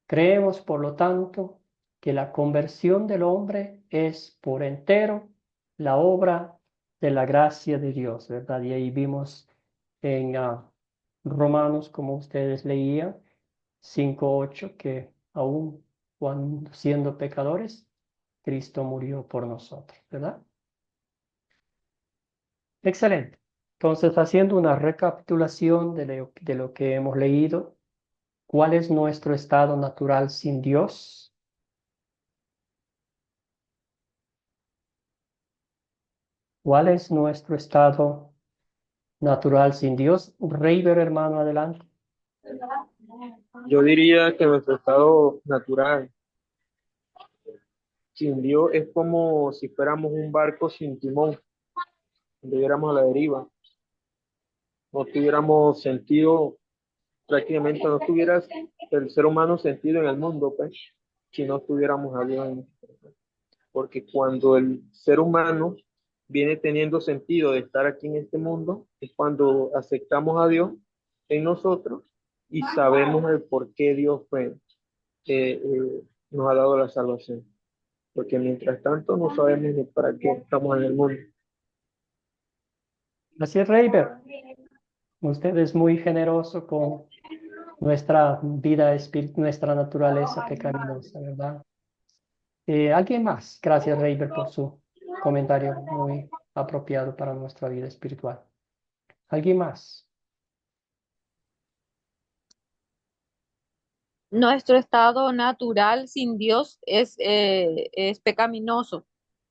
Creemos, por lo tanto, que la conversión del hombre es por entero la obra de la gracia de Dios, ¿verdad? Y ahí vimos en Romanos, como ustedes leían, 5:8, que aún cuando siendo pecadores, Cristo murió por nosotros, ¿verdad? Excelente. Entonces, haciendo una recapitulación de lo que hemos leído, ¿cuál es nuestro estado natural sin Dios? ¿Cuál es nuestro estado natural sin Dios? Reiber, hermano, adelante. Yo diría que nuestro estado natural sin Dios es como si fuéramos un barco sin timón, estuviéramos a la deriva, no tuviéramos sentido, prácticamente no tuviera el ser humano sentido en el mundo, pues, si no tuviéramos a Dios. Porque cuando el ser humano viene teniendo sentido de estar aquí en este mundo, es cuando aceptamos a Dios en nosotros y sabemos el por qué Dios fue, nos ha dado la salvación. Porque mientras tanto no sabemos ni para qué estamos en el mundo. Así es, Reiber. Usted es muy generoso con nuestra vida espiritual, nuestra naturaleza pecaminosa, ¿verdad? ¿Alguien más? Gracias, Reiber, por su comentario muy apropiado para nuestra vida espiritual. ¿Alguien más? Nuestro estado natural sin Dios es pecaminoso.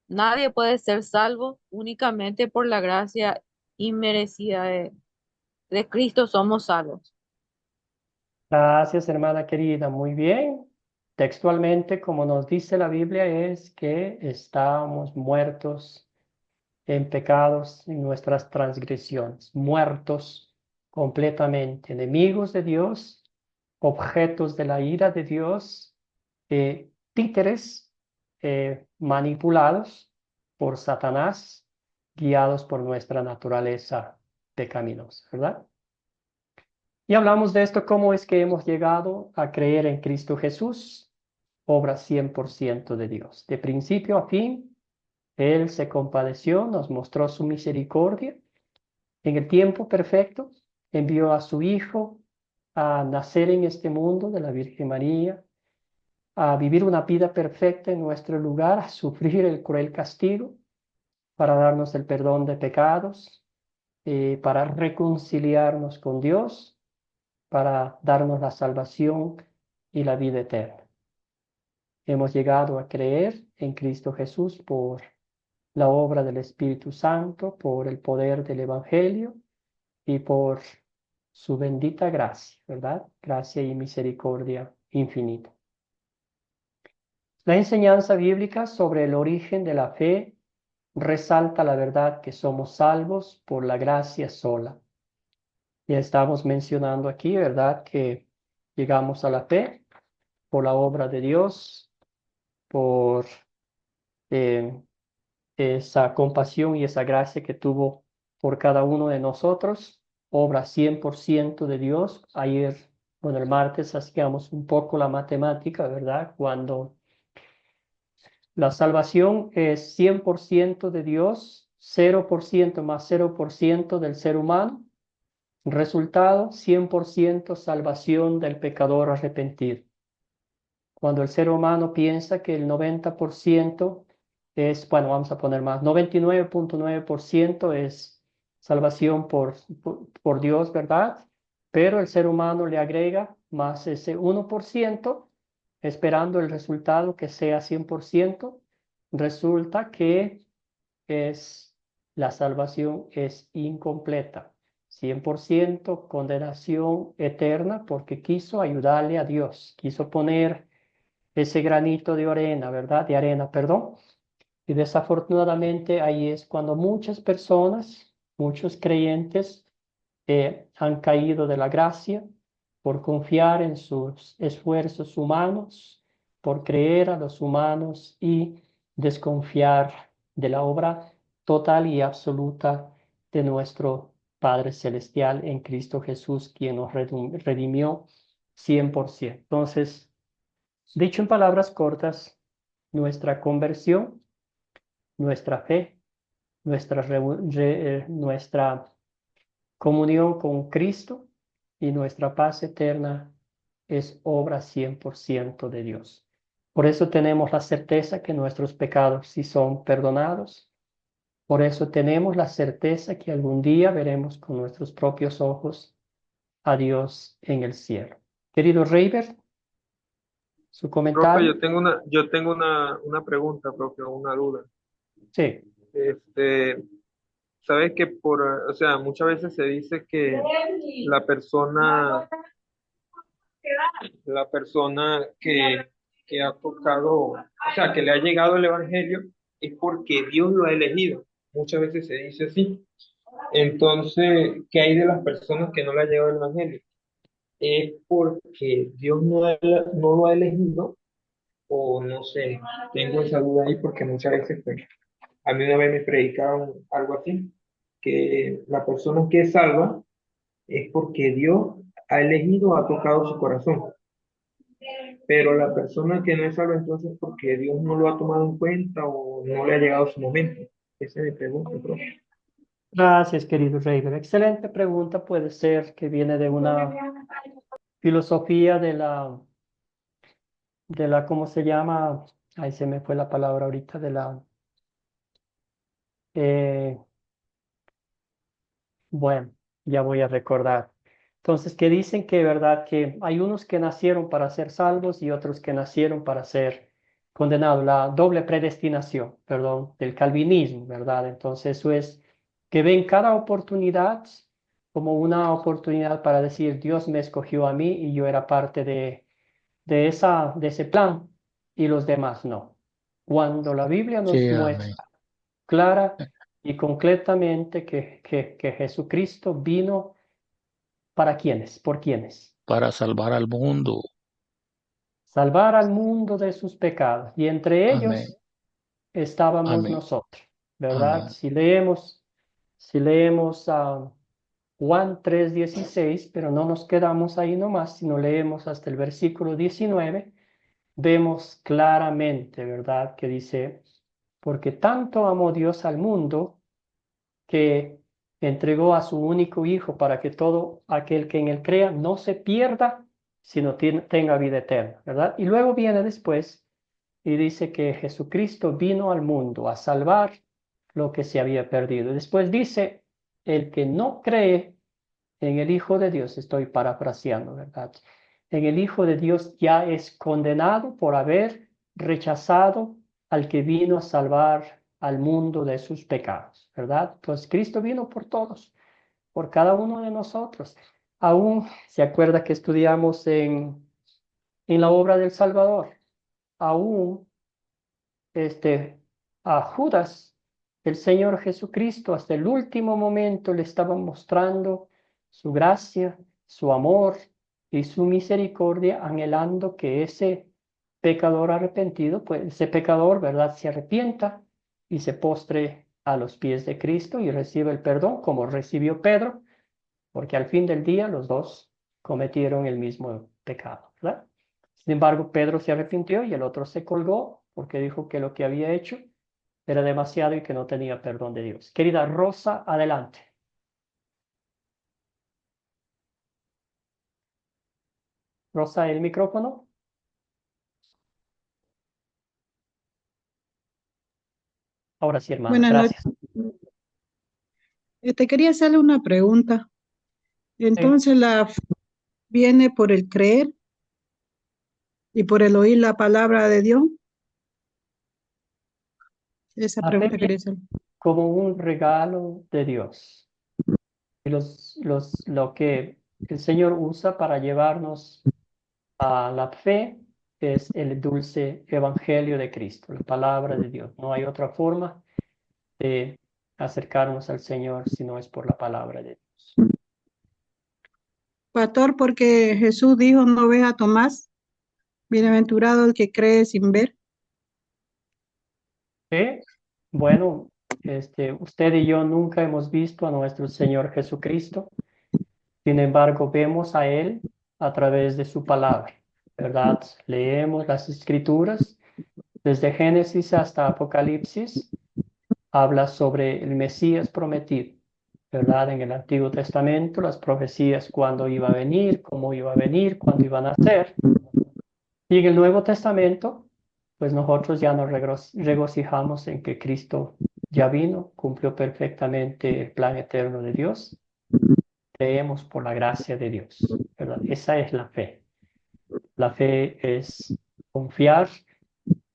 Nadie puede ser salvo únicamente por la gracia inmerecida de Cristo somos salvos. Gracias, hermana querida. Muy bien. Textualmente, como nos dice la Biblia, es que estamos muertos en pecados, en nuestras transgresiones, muertos completamente, enemigos de Dios, objetos de la ira de Dios, títeres manipulados por Satanás, guiados por nuestra naturaleza pecaminosa, ¿verdad? Y hablamos de esto, cómo es que hemos llegado a creer en Cristo Jesús, obra 100% de Dios. De principio a fin, Él se compadeció, nos mostró su misericordia. En el tiempo perfecto, envió a su Hijo a nacer en este mundo de la Virgen María, a vivir una vida perfecta en nuestro lugar, a sufrir el cruel castigo, para darnos el perdón de pecados, para reconciliarnos con Dios, para darnos la salvación y la vida eterna. Hemos llegado a creer en Cristo Jesús por la obra del Espíritu Santo, por el poder del Evangelio y por su bendita gracia, ¿verdad? Gracia y misericordia infinita. La enseñanza bíblica sobre el origen de la fe resalta la verdad que somos salvos por la gracia sola. Ya estamos mencionando aquí, ¿verdad? Que llegamos a la fe por la obra de Dios, por eh, esa compasión y esa gracia que tuvo por cada uno de nosotros, obra 100% de Dios. Ayer, bueno, el martes hacíamos un poco la matemática, ¿verdad? Cuando la salvación es 100% de Dios, 0% más 0% del ser humano. Resultado, 100% salvación del pecador arrepentido. Cuando el ser humano piensa que el 90% es, bueno, vamos a poner más, 99.9% es salvación por Dios, ¿verdad? Pero el ser humano le agrega más ese 1%, esperando el resultado que sea 100%. Resulta que la salvación es incompleta. 100% condenación eterna porque quiso ayudarle a Dios, quiso poner ese granito de arena, ¿verdad? De arena, perdón. Y desafortunadamente ahí es cuando muchas personas, muchos creyentes han caído de la gracia por confiar en sus esfuerzos humanos, por creer a los humanos y desconfiar de la obra total y absoluta de nuestro Padre Celestial en Cristo Jesús, quien nos redimió 100%. Entonces, dicho en palabras cortas, nuestra conversión, nuestra fe, nuestra comunión con Cristo y nuestra paz eterna es obra 100% de Dios. Por eso tenemos la certeza que nuestros pecados sí son perdonados. Por eso tenemos la certeza que algún día veremos con nuestros propios ojos a Dios en el cielo. Querido Reibert, su Profe, comentario. yo tengo una pregunta, profe, una duda. Sí, Este, sabes que o sea, muchas veces se dice que la persona, la persona que ha tocado, o sea, que le ha llegado el evangelio es porque Dios lo ha elegido. Muchas veces se dice así. Entonces, ¿qué hay de las personas que no le ha llegado el evangelio? ¿Es porque Dios no lo ha elegido? O no sé, tengo esa duda ahí porque muchas veces, pues, a mí una vez me predicaron algo así, que la persona que es salva es porque Dios ha elegido, ha tocado su corazón, pero la persona que no es salva entonces porque Dios no lo ha tomado en cuenta o no le ha llegado su momento. Esa es mi pregunta, profe. gracias, querido Reibert. Excelente pregunta. Puede ser que viene de una filosofía ¿cómo se llama? Ahí se me fue la palabra ahorita, eh, bueno, ya voy a recordar. Entonces, que dicen que, ¿verdad? Que hay unos que nacieron para ser salvos y otros que nacieron para ser condenados. La doble predestinación, perdón, del calvinismo, ¿verdad? Entonces, eso es que ven cada oportunidad como una oportunidad para decir, Dios me escogió a mí y yo era parte de ese plan y los demás no. Cuando la Biblia nos Sí, amén. muestra clara y concretamente que Jesucristo vino para quiénes, por quiénes, Para salvar al mundo. salvar al mundo de sus pecados y entre Amén. ellos estábamos Amén. nosotros, ¿verdad? Amén. Si leemos a Juan 3:16, pero no nos quedamos ahí nomás, sino leemos hasta el versículo 19, vemos claramente, ¿verdad? Que dice, porque tanto amó Dios al mundo que entregó a su único Hijo para que todo aquel que en él crea no se pierda, sino tenga vida eterna, ¿verdad? Y luego viene después y dice que Jesucristo vino al mundo a salvar lo que se había perdido. Después dice, el que no cree en el Hijo de Dios, estoy parafraseando, ¿verdad? En el Hijo de Dios ya es condenado por haber rechazado al que vino a salvar al mundo de sus pecados, ¿verdad? Entonces Cristo vino por todos, por cada uno de nosotros. Aún se acuerda que estudiamos en la obra del Salvador, aún a Judas, el Señor Jesucristo, hasta el último momento le estaba mostrando su gracia, su amor y su misericordia, anhelando que ese pecador arrepentido, pues ese pecador, ¿verdad?, se arrepienta y se postre a los pies de Cristo y reciba el perdón, como recibió Pedro, porque al fin del día los dos cometieron el mismo pecado, ¿verdad? Sin embargo, Pedro se arrepintió y el otro se colgó porque dijo que lo que había hecho era demasiado y que no tenía perdón de Dios. Querida Rosa, adelante. Rosa, el micrófono. Ahora sí, hermana, Buenas gracias. noches. Quería hacerle una pregunta. Entonces, ¿la fe viene por el creer y por el oír la palabra de Dios? Esa La fe pregunta viene quería hacer. como un regalo de Dios. Y lo que el Señor usa para llevarnos a la fe es el dulce evangelio de Cristo, la palabra de Dios. No hay otra forma de acercarnos al Señor si no es por la palabra de Dios. Pastor, porque Jesús dijo, no ves a Tomás, bienaventurado el que cree sin ver. ¿Sí? Bueno, usted y yo nunca hemos visto a nuestro Señor Jesucristo. Sin embargo, vemos a Él a través de su palabra, ¿verdad? Leemos las Escrituras, desde Génesis hasta Apocalipsis, habla sobre el Mesías prometido, ¿verdad? En el Antiguo Testamento, las profecías, cuándo iba a venir, cómo iba a venir, cuándo iban a nacer. Y en el Nuevo Testamento, pues nosotros ya nos regocijamos en que Cristo ya vino, cumplió perfectamente el plan eterno de Dios. Creemos por la gracia de Dios, ¿verdad? Esa es la fe. La fe es confiar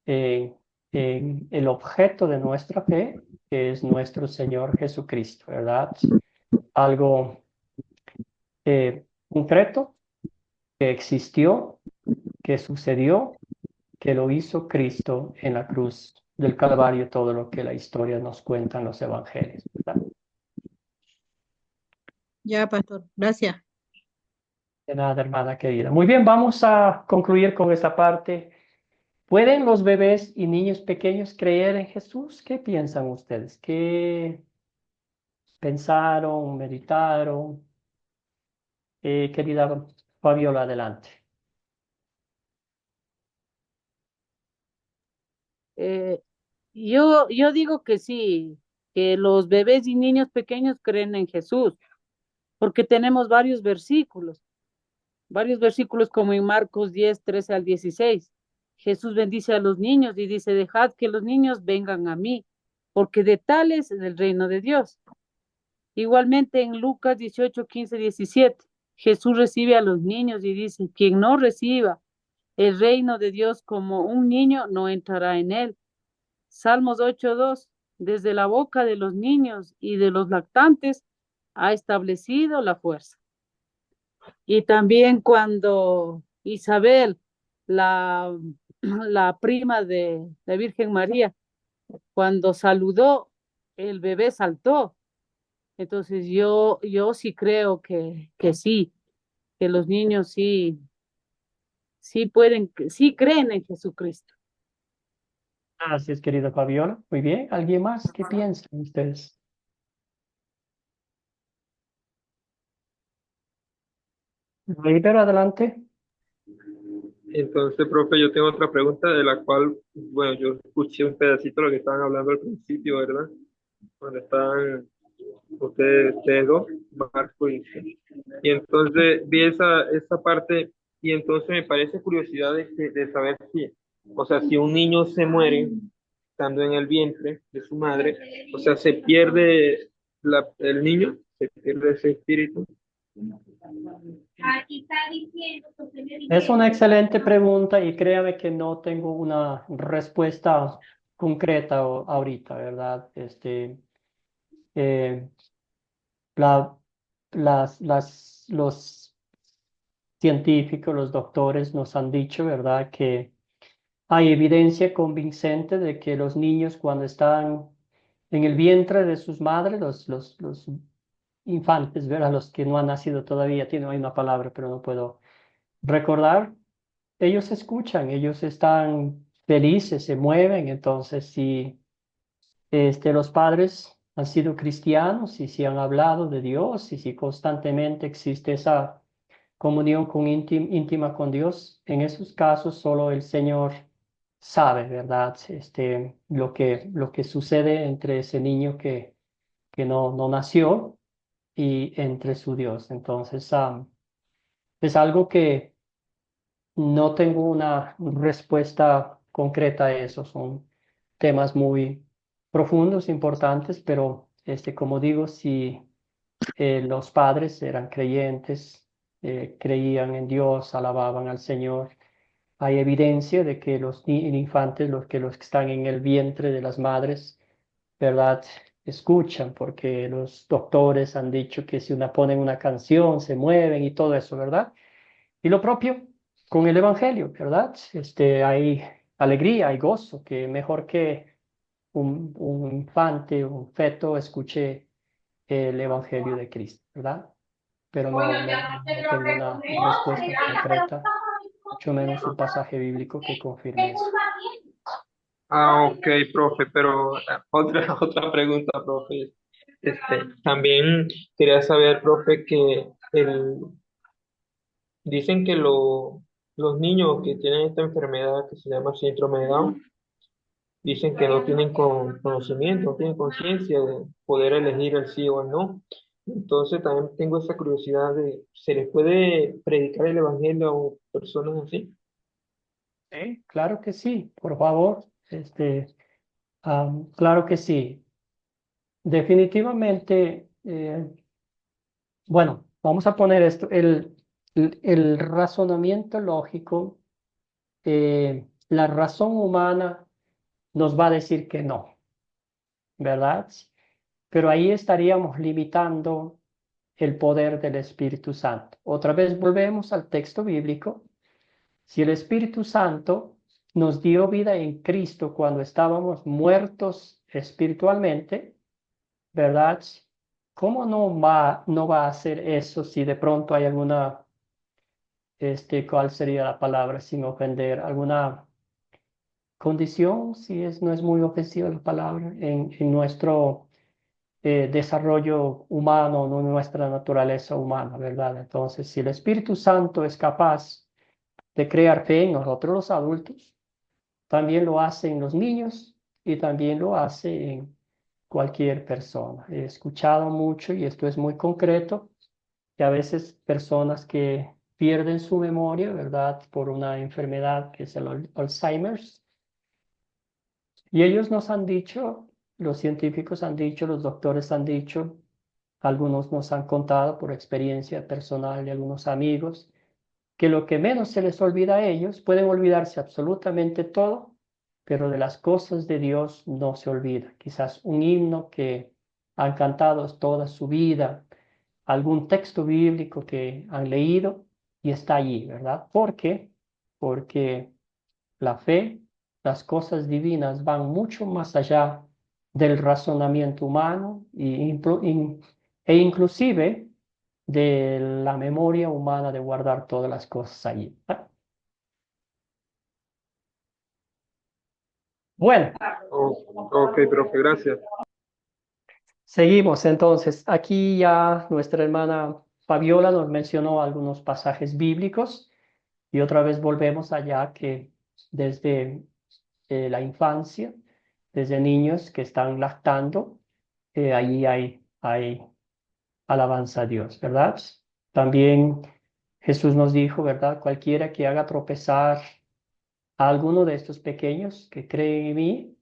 en el objeto de nuestra fe, que es nuestro Señor Jesucristo, ¿verdad? Algo concreto que existió, que sucedió, que lo hizo Cristo en la cruz del Calvario, todo lo que la historia nos cuenta en los evangelios, ¿verdad? Ya, pastor, gracias. De nada, hermana querida. Muy bien, vamos a concluir con esta parte. ¿Pueden los bebés y niños pequeños creer en Jesús? ¿Qué piensan ustedes? ¿Qué pensaron, meditaron? Querida Fabiola, adelante. Eh, yo digo que sí, que los bebés y niños pequeños creen en Jesús, porque tenemos varios versículos como en Marcos 10 13 al 16. Jesús bendice a los niños y dice, dejad que los niños vengan a mí, porque de tales es el reino de Dios. Igualmente en Lucas 18 15 17, Jesús recibe a los niños y dice, quien no reciba el reino de Dios como un niño no entrará en él. Salmos 8:2, desde la boca de los niños y de los lactantes ha establecido la fuerza. Y también cuando Isabel, la, la prima de la Virgen María, cuando saludó, el bebé saltó. Entonces yo sí creo que sí, que los niños sí pueden, sí creen en Jesucristo. Gracias, querida Fabiola. Muy bien. ¿Alguien más? ¿Qué piensan ustedes? Pero adelante. Entonces, profe, yo tengo otra pregunta de la cual, bueno, yo escuché un pedacito de lo que estaban hablando al principio, ¿verdad? Cuando estaban ustedes dos, Marco y entonces vi esa parte y entonces me parece curiosidad de saber si, o sea, si un niño se muere, estando en el vientre de su madre, o sea, se pierde el niño, se pierde ese espíritu. Es una excelente pregunta y créame que no tengo una respuesta concreta ahorita, ¿verdad? Eh, la, los científicos, los doctores nos han dicho, ¿verdad? Que hay evidencia convincente de que los niños cuando están en el vientre de sus madres, los infantes, ¿verdad? Los que no han nacido todavía, hay una palabra, pero no puedo recordar, ellos escuchan, ellos están felices, se mueven, entonces si los padres han sido cristianos y si han hablado de Dios y si constantemente existe esa comunión íntima con Dios, en esos casos solo el Señor sabe, ¿verdad? Lo que sucede entre ese niño que no nació y entre su Dios. Entonces, es algo que no tengo una respuesta concreta a eso. Son temas muy profundos, importantes, pero como digo, si los padres eran creyentes, creían en Dios, alababan al Señor, hay evidencia de que los infantes, los que están en el vientre de las madres, ¿verdad? Escuchan, porque los doctores han dicho que si una ponen una canción, se mueven y todo eso, ¿verdad? Y lo propio con el Evangelio, ¿verdad? Hay alegría, hay gozo, que mejor que un infante, un feto, escuche el Evangelio de Cristo, ¿verdad? Pero no tengo una respuesta concreta, mucho menos un pasaje bíblico que confirme eso. Ah, ok, profe, pero otra pregunta, profe. También quería saber, profe, que dicen que los niños que tienen esta enfermedad que se llama síndrome de Down, dicen que no tienen conocimiento, no tienen conciencia de poder elegir el sí o el no. Entonces también tengo esa curiosidad de, ¿se les puede predicar el evangelio a personas así? Sí, claro que sí, por favor. Claro que sí. Definitivamente, bueno, vamos a poner esto, el razonamiento lógico, la razón humana nos va a decir que no, ¿verdad? Pero ahí estaríamos limitando el poder del Espíritu Santo. Otra vez volvemos al texto bíblico. Si el Espíritu Santo nos dio vida en Cristo cuando estábamos muertos espiritualmente, ¿verdad? ¿Cómo no va a hacer eso si de pronto hay alguna, ¿cuál sería la palabra sin ofender? ¿Alguna condición, si no es muy ofensiva la palabra, en nuestro desarrollo humano, no nuestra naturaleza humana, ¿verdad? Entonces, si el Espíritu Santo es capaz de crear fe en nosotros los adultos, también lo hace en los niños y también lo hace en cualquier persona. He escuchado mucho, y esto es muy concreto, que a veces personas que pierden su memoria, ¿verdad? Por una enfermedad que es el Alzheimer's, y ellos nos han dicho, los científicos han dicho, los doctores han dicho, algunos nos han contado por experiencia personal de algunos amigos, que lo que menos se les olvida a ellos, pueden olvidarse absolutamente todo, pero de las cosas de Dios no se olvida. Quizás un himno que han cantado toda su vida, algún texto bíblico que han leído y está allí, ¿verdad? ¿Por qué? Porque la fe, las cosas divinas van mucho más allá del razonamiento humano e inclusive de la memoria humana de guardar todas las cosas allí. Bueno, Ok, profe, gracias. seguimos entonces. Aquí ya nuestra hermana Fabiola nos mencionó algunos pasajes bíblicos y otra vez volvemos allá que desde la infancia, desde niños que están lactando, allí hay alabanza a Dios, ¿verdad? También Jesús nos dijo, ¿verdad? Cualquiera que haga tropezar a alguno de estos pequeños que creen en mí,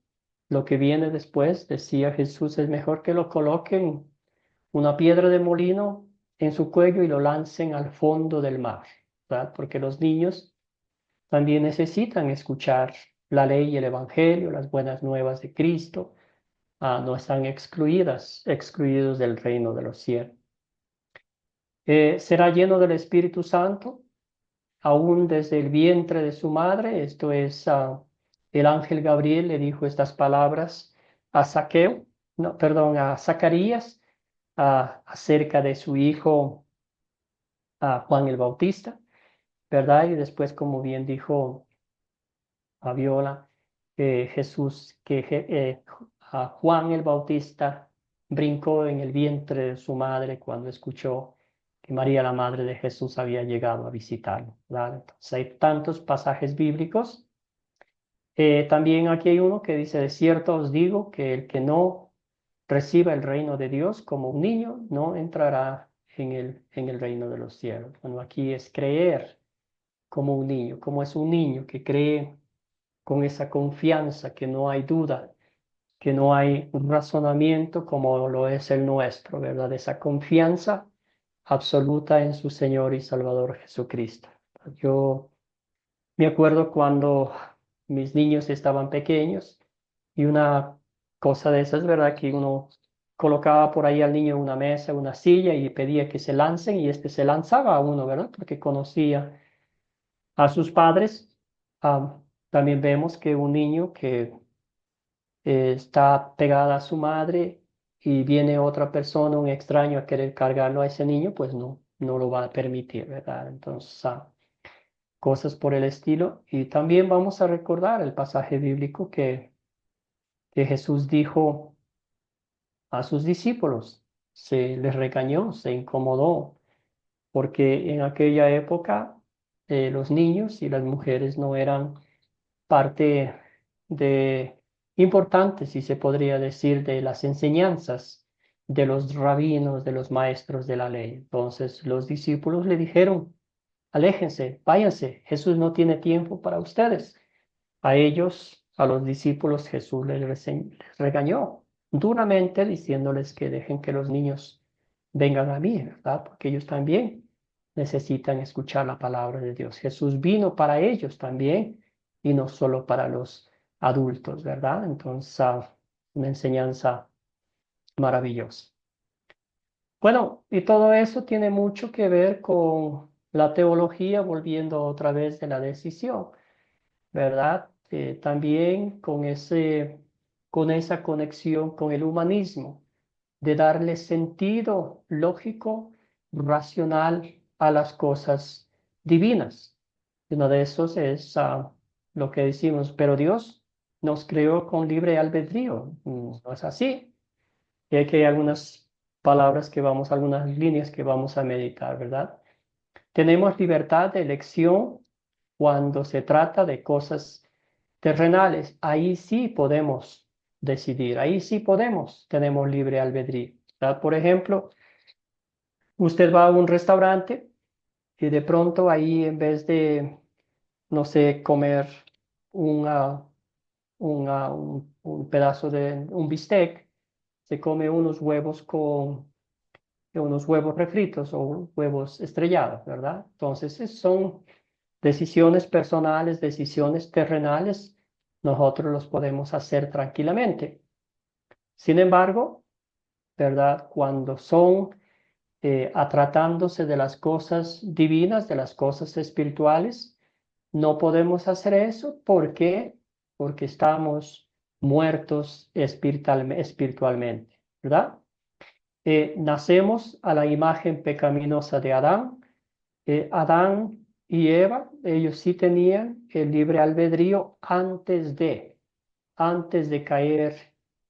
lo que viene después, decía Jesús, es mejor que lo coloquen una piedra de molino en su cuello y lo lancen al fondo del mar, ¿verdad? Porque los niños también necesitan escuchar la ley y el evangelio, las buenas nuevas de Cristo. No están excluidos del reino de los cielos. Será lleno del Espíritu Santo, aún desde el vientre de su madre. Esto es, el ángel Gabriel le dijo estas palabras a Zaqueo, no, perdón, a Zacarías, acerca de su hijo Juan el Bautista, ¿verdad? Y después, como bien dijo a Viola, Jesús, a Juan el Bautista brincó en el vientre de su madre cuando escuchó que María, la madre de Jesús, había llegado a visitarlo, ¿verdad? Entonces hay tantos pasajes bíblicos. También aquí hay uno que dice, de cierto os digo que el que no reciba el reino de Dios como un niño, no entrará en el reino de los cielos. Bueno, aquí es creer como un niño, como es un niño que cree con esa confianza, que no hay duda, que no hay un razonamiento como lo es el nuestro, ¿verdad? Esa confianza absoluta en su Señor y Salvador Jesucristo. Yo me acuerdo cuando mis niños estaban pequeños y una cosa de esas, ¿verdad? Que uno colocaba por ahí al niño en una mesa, una silla y pedía que se lancen y este se lanzaba a uno, ¿verdad? Porque conocía a sus padres. Ah, también vemos que un niño que está pegada a su madre y viene otra persona, un extraño, a querer cargarlo a ese niño, pues no lo va a permitir, ¿verdad? Entonces, cosas por el estilo. Y también vamos a recordar el pasaje bíblico que Jesús dijo a sus discípulos, se les regañó, se incomodó, porque en aquella época los niños y las mujeres no eran parte de importante, si se podría decir, de las enseñanzas de los rabinos, de los maestros de la ley. Entonces los discípulos le dijeron, aléjense, váyanse, Jesús no tiene tiempo para ustedes. A ellos, a los discípulos, Jesús les regañó duramente diciéndoles que dejen que los niños vengan a mí, ¿verdad? Porque ellos también necesitan escuchar la palabra de Dios. Jesús vino para ellos también y no solo para los adultos, ¿verdad? Entonces, una enseñanza maravillosa. Bueno, y todo eso tiene mucho que ver con la teología, volviendo otra vez de la decisión, ¿verdad? También con esa conexión con el humanismo, de darle sentido lógico, racional a las cosas divinas. Uno de esos es lo que decimos, pero Dios nos creó con libre albedrío. No es así. Y aquí hay algunas palabras algunas líneas que vamos a meditar, ¿verdad? Tenemos libertad de elección cuando se trata de cosas terrenales. Ahí sí podemos decidir, ahí sí tenemos libre albedrío, ¿verdad? Por ejemplo, usted va a un restaurante y de pronto ahí en vez de, no sé, comer una, un pedazo de un bistec, se come unos huevos refritos o huevos estrellados, ¿verdad? Entonces, son decisiones personales, decisiones terrenales, nosotros los podemos hacer tranquilamente. Sin embargo, ¿verdad? Cuando son tratándose de las cosas divinas, de las cosas espirituales, no podemos hacer eso. ¿Por qué? Porque estamos muertos espiritualmente, ¿verdad? Nacemos a la imagen pecaminosa de Adán. Adán y Eva, ellos sí tenían el libre albedrío antes de caer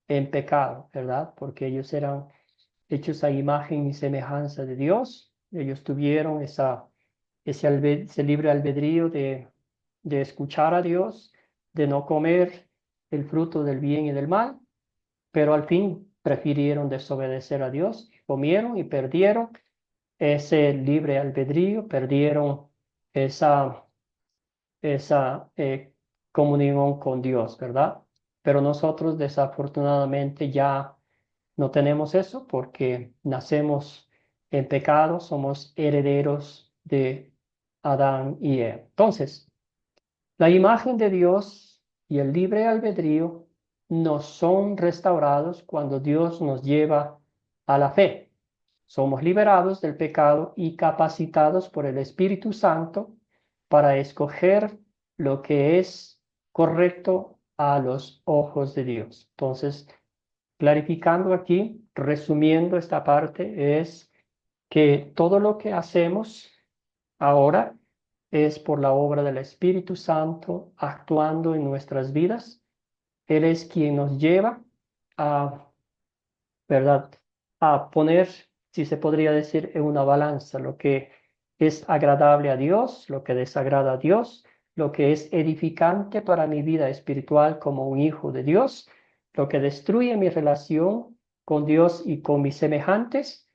en pecado, ¿verdad? Porque ellos eran hechos a imagen y semejanza de Dios. Ellos tuvieron ese libre albedrío de escuchar a Dios, de no comer el fruto del bien y del mal, pero al fin prefirieron desobedecer a Dios, comieron y perdieron ese libre albedrío, perdieron esa comunión con Dios, ¿verdad? pero nosotros desafortunadamente ya no tenemos eso porque nacemos en pecado, somos herederos de Adán y Eva. Entonces, la imagen de Dios y el libre albedrío nos son restaurados cuando Dios nos lleva a la fe. Somos liberados del pecado y capacitados por el Espíritu Santo para escoger lo que es correcto a los ojos de Dios. Entonces, clarificando aquí, resumiendo esta parte, es que todo lo que hacemos ahora es por la obra del Espíritu Santo actuando en nuestras vidas. Él es quien nos lleva a, ¿verdad?, a poner, si se podría decir, en una balanza lo que es agradable a Dios, lo que desagrada a Dios, lo que es edificante para mi vida espiritual como un hijo de Dios, lo que destruye mi relación con Dios y con mis semejantes.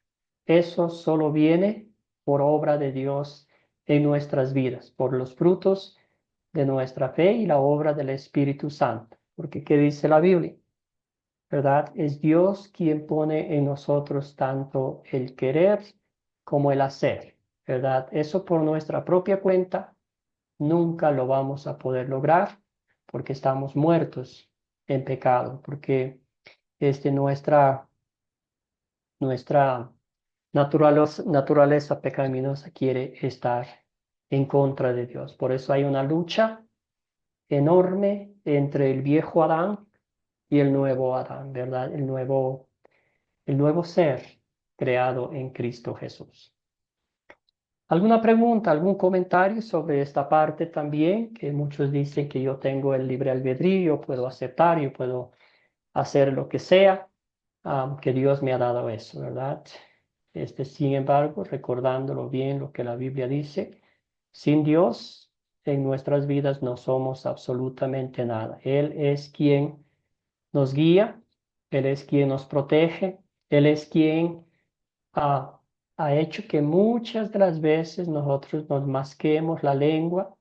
Eso solo viene por obra de Dios en nuestras vidas, por los frutos de nuestra fe y la obra del Espíritu Santo. Porque, ¿qué dice la Biblia? ¿Verdad? Es Dios quien pone en nosotros tanto el querer como el hacer, ¿verdad? Eso por nuestra propia cuenta nunca lo vamos a poder lograr porque estamos muertos en pecado, porque nuestra naturaleza pecaminosa quiere estar en contra de Dios. Por eso hay una lucha enorme entre el viejo Adán y el nuevo Adán, ¿verdad? El nuevo ser creado en Cristo Jesús. ¿Alguna pregunta, algún comentario sobre esta parte también? Que muchos dicen que yo tengo el libre albedrío, puedo aceptar, yo puedo hacer lo que sea, que Dios me ha dado eso, ¿verdad? Sin embargo, recordándolo bien lo que la Biblia dice, sin Dios en nuestras vidas no somos absolutamente nada. Él es quien nos guía, Él es quien nos protege, Él es quien ha, ha hecho que muchas de las veces nosotros nos masquemos la lengua,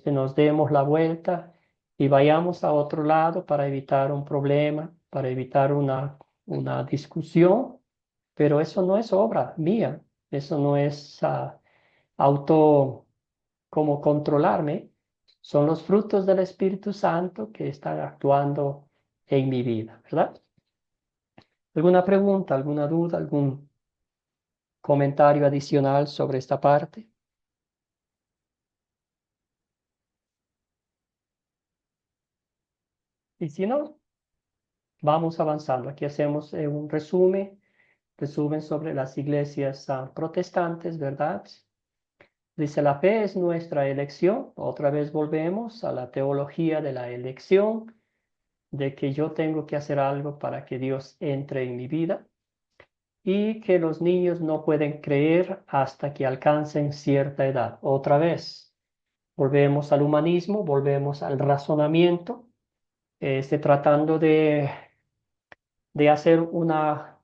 nos demos la vuelta y vayamos a otro lado para evitar un problema, para evitar una discusión, pero eso no es obra mía, eso no es auto como controlarme, son los frutos del Espíritu Santo que están actuando en mi vida, ¿verdad? ¿Alguna pregunta, alguna duda, algún comentario adicional sobre esta parte? Y si no, vamos avanzando. Aquí hacemos un resumen sobre las iglesias protestantes, ¿verdad? Dice, la fe es nuestra elección. Otra vez volvemos a la teología de la elección, de que yo tengo que hacer algo para que Dios entre en mi vida y que los niños no pueden creer hasta que alcancen cierta edad. Otra vez, volvemos al humanismo, volvemos al razonamiento, tratando de hacer una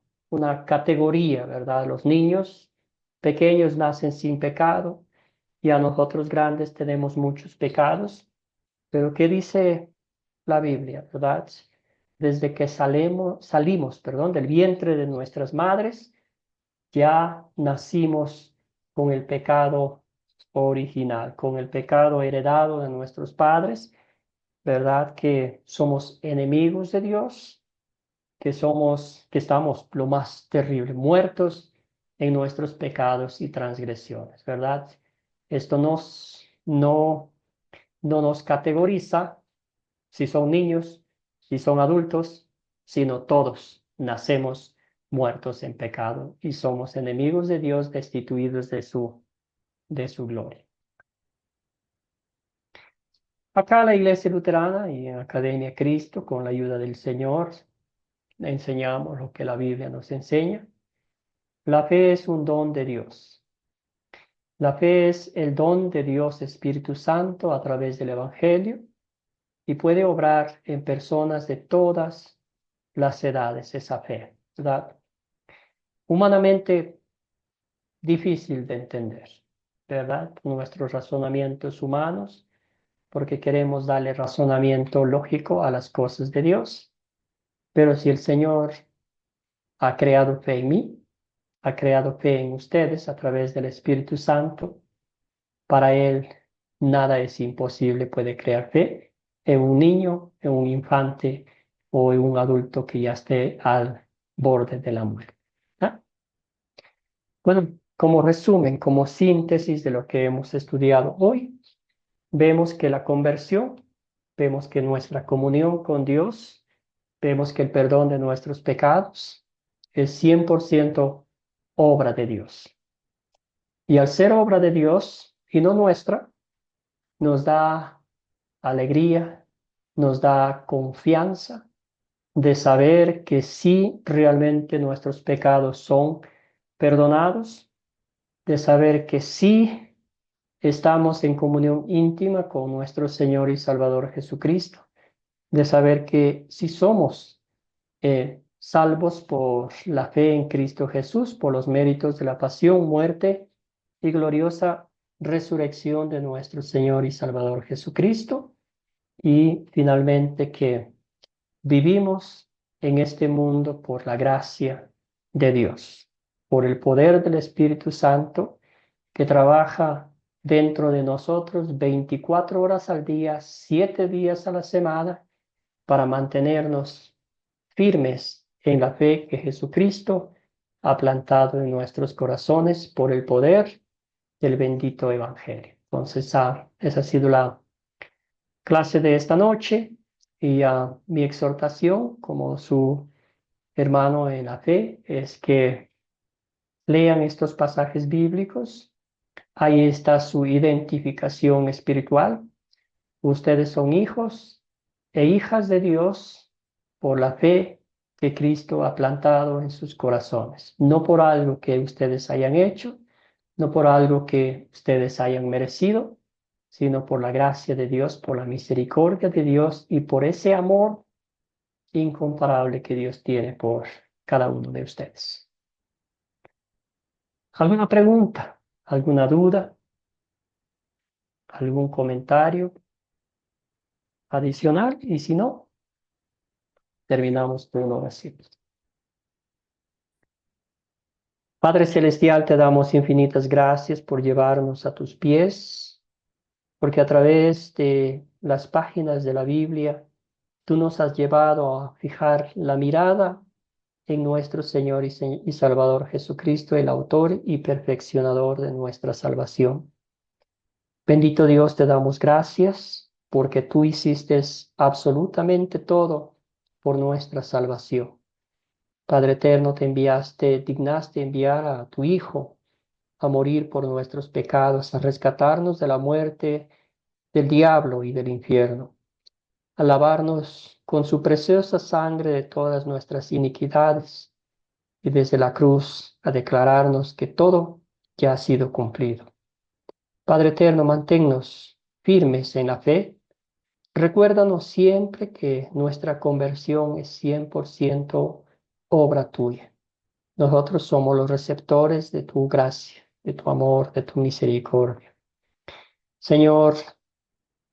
categoría, ¿verdad? Los niños pequeños nacen sin pecado y a nosotros grandes tenemos muchos pecados. Pero ¿qué dice la Biblia, verdad? Desde que salimos, perdón, del vientre de nuestras madres, ya nacimos con el pecado original, con el pecado heredado de nuestros padres, ¿verdad? Que somos enemigos de Dios, que estamos lo más terrible, muertos en nuestros pecados y transgresiones, ¿verdad? Esto no nos categoriza si son niños, si son adultos, sino todos nacemos muertos en pecado y somos enemigos de Dios, destituidos de su gloria. Acá la Iglesia Luterana y en Academia Cristo, con la ayuda del Señor, enseñamos lo que la Biblia nos enseña. La fe es un don de Dios. La fe es el don de Dios Espíritu Santo a través del Evangelio y puede obrar en personas de todas las edades esa fe, ¿verdad? Humanamente difícil de entender, ¿verdad? Nuestros razonamientos humanos porque queremos darle razonamiento lógico a las cosas de Dios. Pero si el Señor ha creado fe en mí, ha creado fe en ustedes a través del Espíritu Santo, para Él nada es imposible. Puede crear fe en un niño, en un infante o en un adulto que ya esté al borde de la muerte. ¿Ah? Bueno, como resumen, como síntesis de lo que hemos estudiado hoy, vemos que la conversión, vemos que nuestra comunión con Dios, vemos que el perdón de nuestros pecados es 100% obra de Dios. Y al ser obra de Dios y no nuestra, nos da alegría, nos da confianza de saber que sí realmente nuestros pecados son perdonados, de saber que sí estamos en comunión íntima con nuestro Señor y Salvador Jesucristo, de saber que si somos salvos por la fe en Cristo Jesús, por los méritos de la pasión, muerte y gloriosa resurrección de nuestro Señor y Salvador Jesucristo, y finalmente que vivimos en este mundo por la gracia de Dios, por el poder del Espíritu Santo que trabaja dentro de nosotros 24 horas al día, 7 días a la semana, para mantenernos firmes en la fe que Jesucristo ha plantado en nuestros corazones por el poder del bendito Evangelio. Entonces, esa ha sido la clase de esta noche y mi exhortación como su hermano en la fe es que lean estos pasajes bíblicos. Ahí está su identificación espiritual. Ustedes son hijos e hijas de Dios por la fe que Cristo ha plantado en sus corazones, no por algo que ustedes hayan hecho, no por algo que ustedes hayan merecido, sino por la gracia de Dios, por la misericordia de Dios y por ese amor incomparable que Dios tiene por cada uno de ustedes. ¿Alguna pregunta? ¿Alguna duda? ¿Algún comentario adicional? Y si no, terminamos con una oración. Padre Celestial, te damos infinitas gracias por llevarnos a tus pies, porque a través de las páginas de la Biblia, tú nos has llevado a fijar la mirada en nuestro Señor y Salvador Jesucristo, el autor y perfeccionador de nuestra salvación. Bendito Dios, te damos gracias porque tú hiciste absolutamente todo por nuestra salvación. Padre eterno, dignaste enviar a tu Hijo a morir por nuestros pecados, a rescatarnos de la muerte del diablo y del infierno, a lavarnos con su preciosa sangre de todas nuestras iniquidades y desde la cruz a declararnos que todo ya ha sido cumplido. Padre eterno, manténnos firmes en la fe. Recuérdanos siempre que nuestra conversión es 100% obra tuya. Nosotros somos los receptores de tu gracia, de tu amor, de tu misericordia. Señor,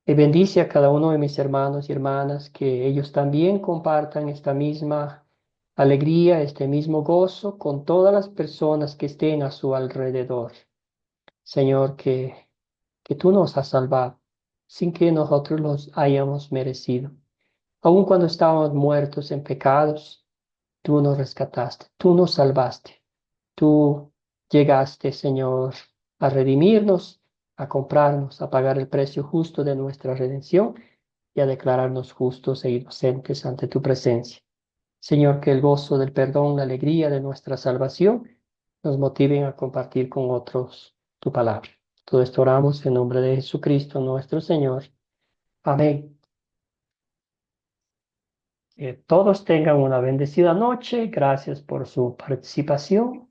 bendice a cada uno de mis hermanos y hermanas, que ellos también compartan esta misma alegría, este mismo gozo con todas las personas que estén a su alrededor. Señor, que tú nos has salvado sin que nosotros los hayamos merecido. Aun cuando estábamos muertos en pecados, tú nos rescataste, tú nos salvaste. Tú llegaste, Señor, a redimirnos, a comprarnos, a pagar el precio justo de nuestra redención y a declararnos justos e inocentes ante tu presencia. Señor, que el gozo del perdón, la alegría de nuestra salvación nos motiven a compartir con otros tu palabra. Todo esto oramos en nombre de Jesucristo, nuestro Señor. Amén. Que todos tengan una bendecida noche. Gracias por su participación.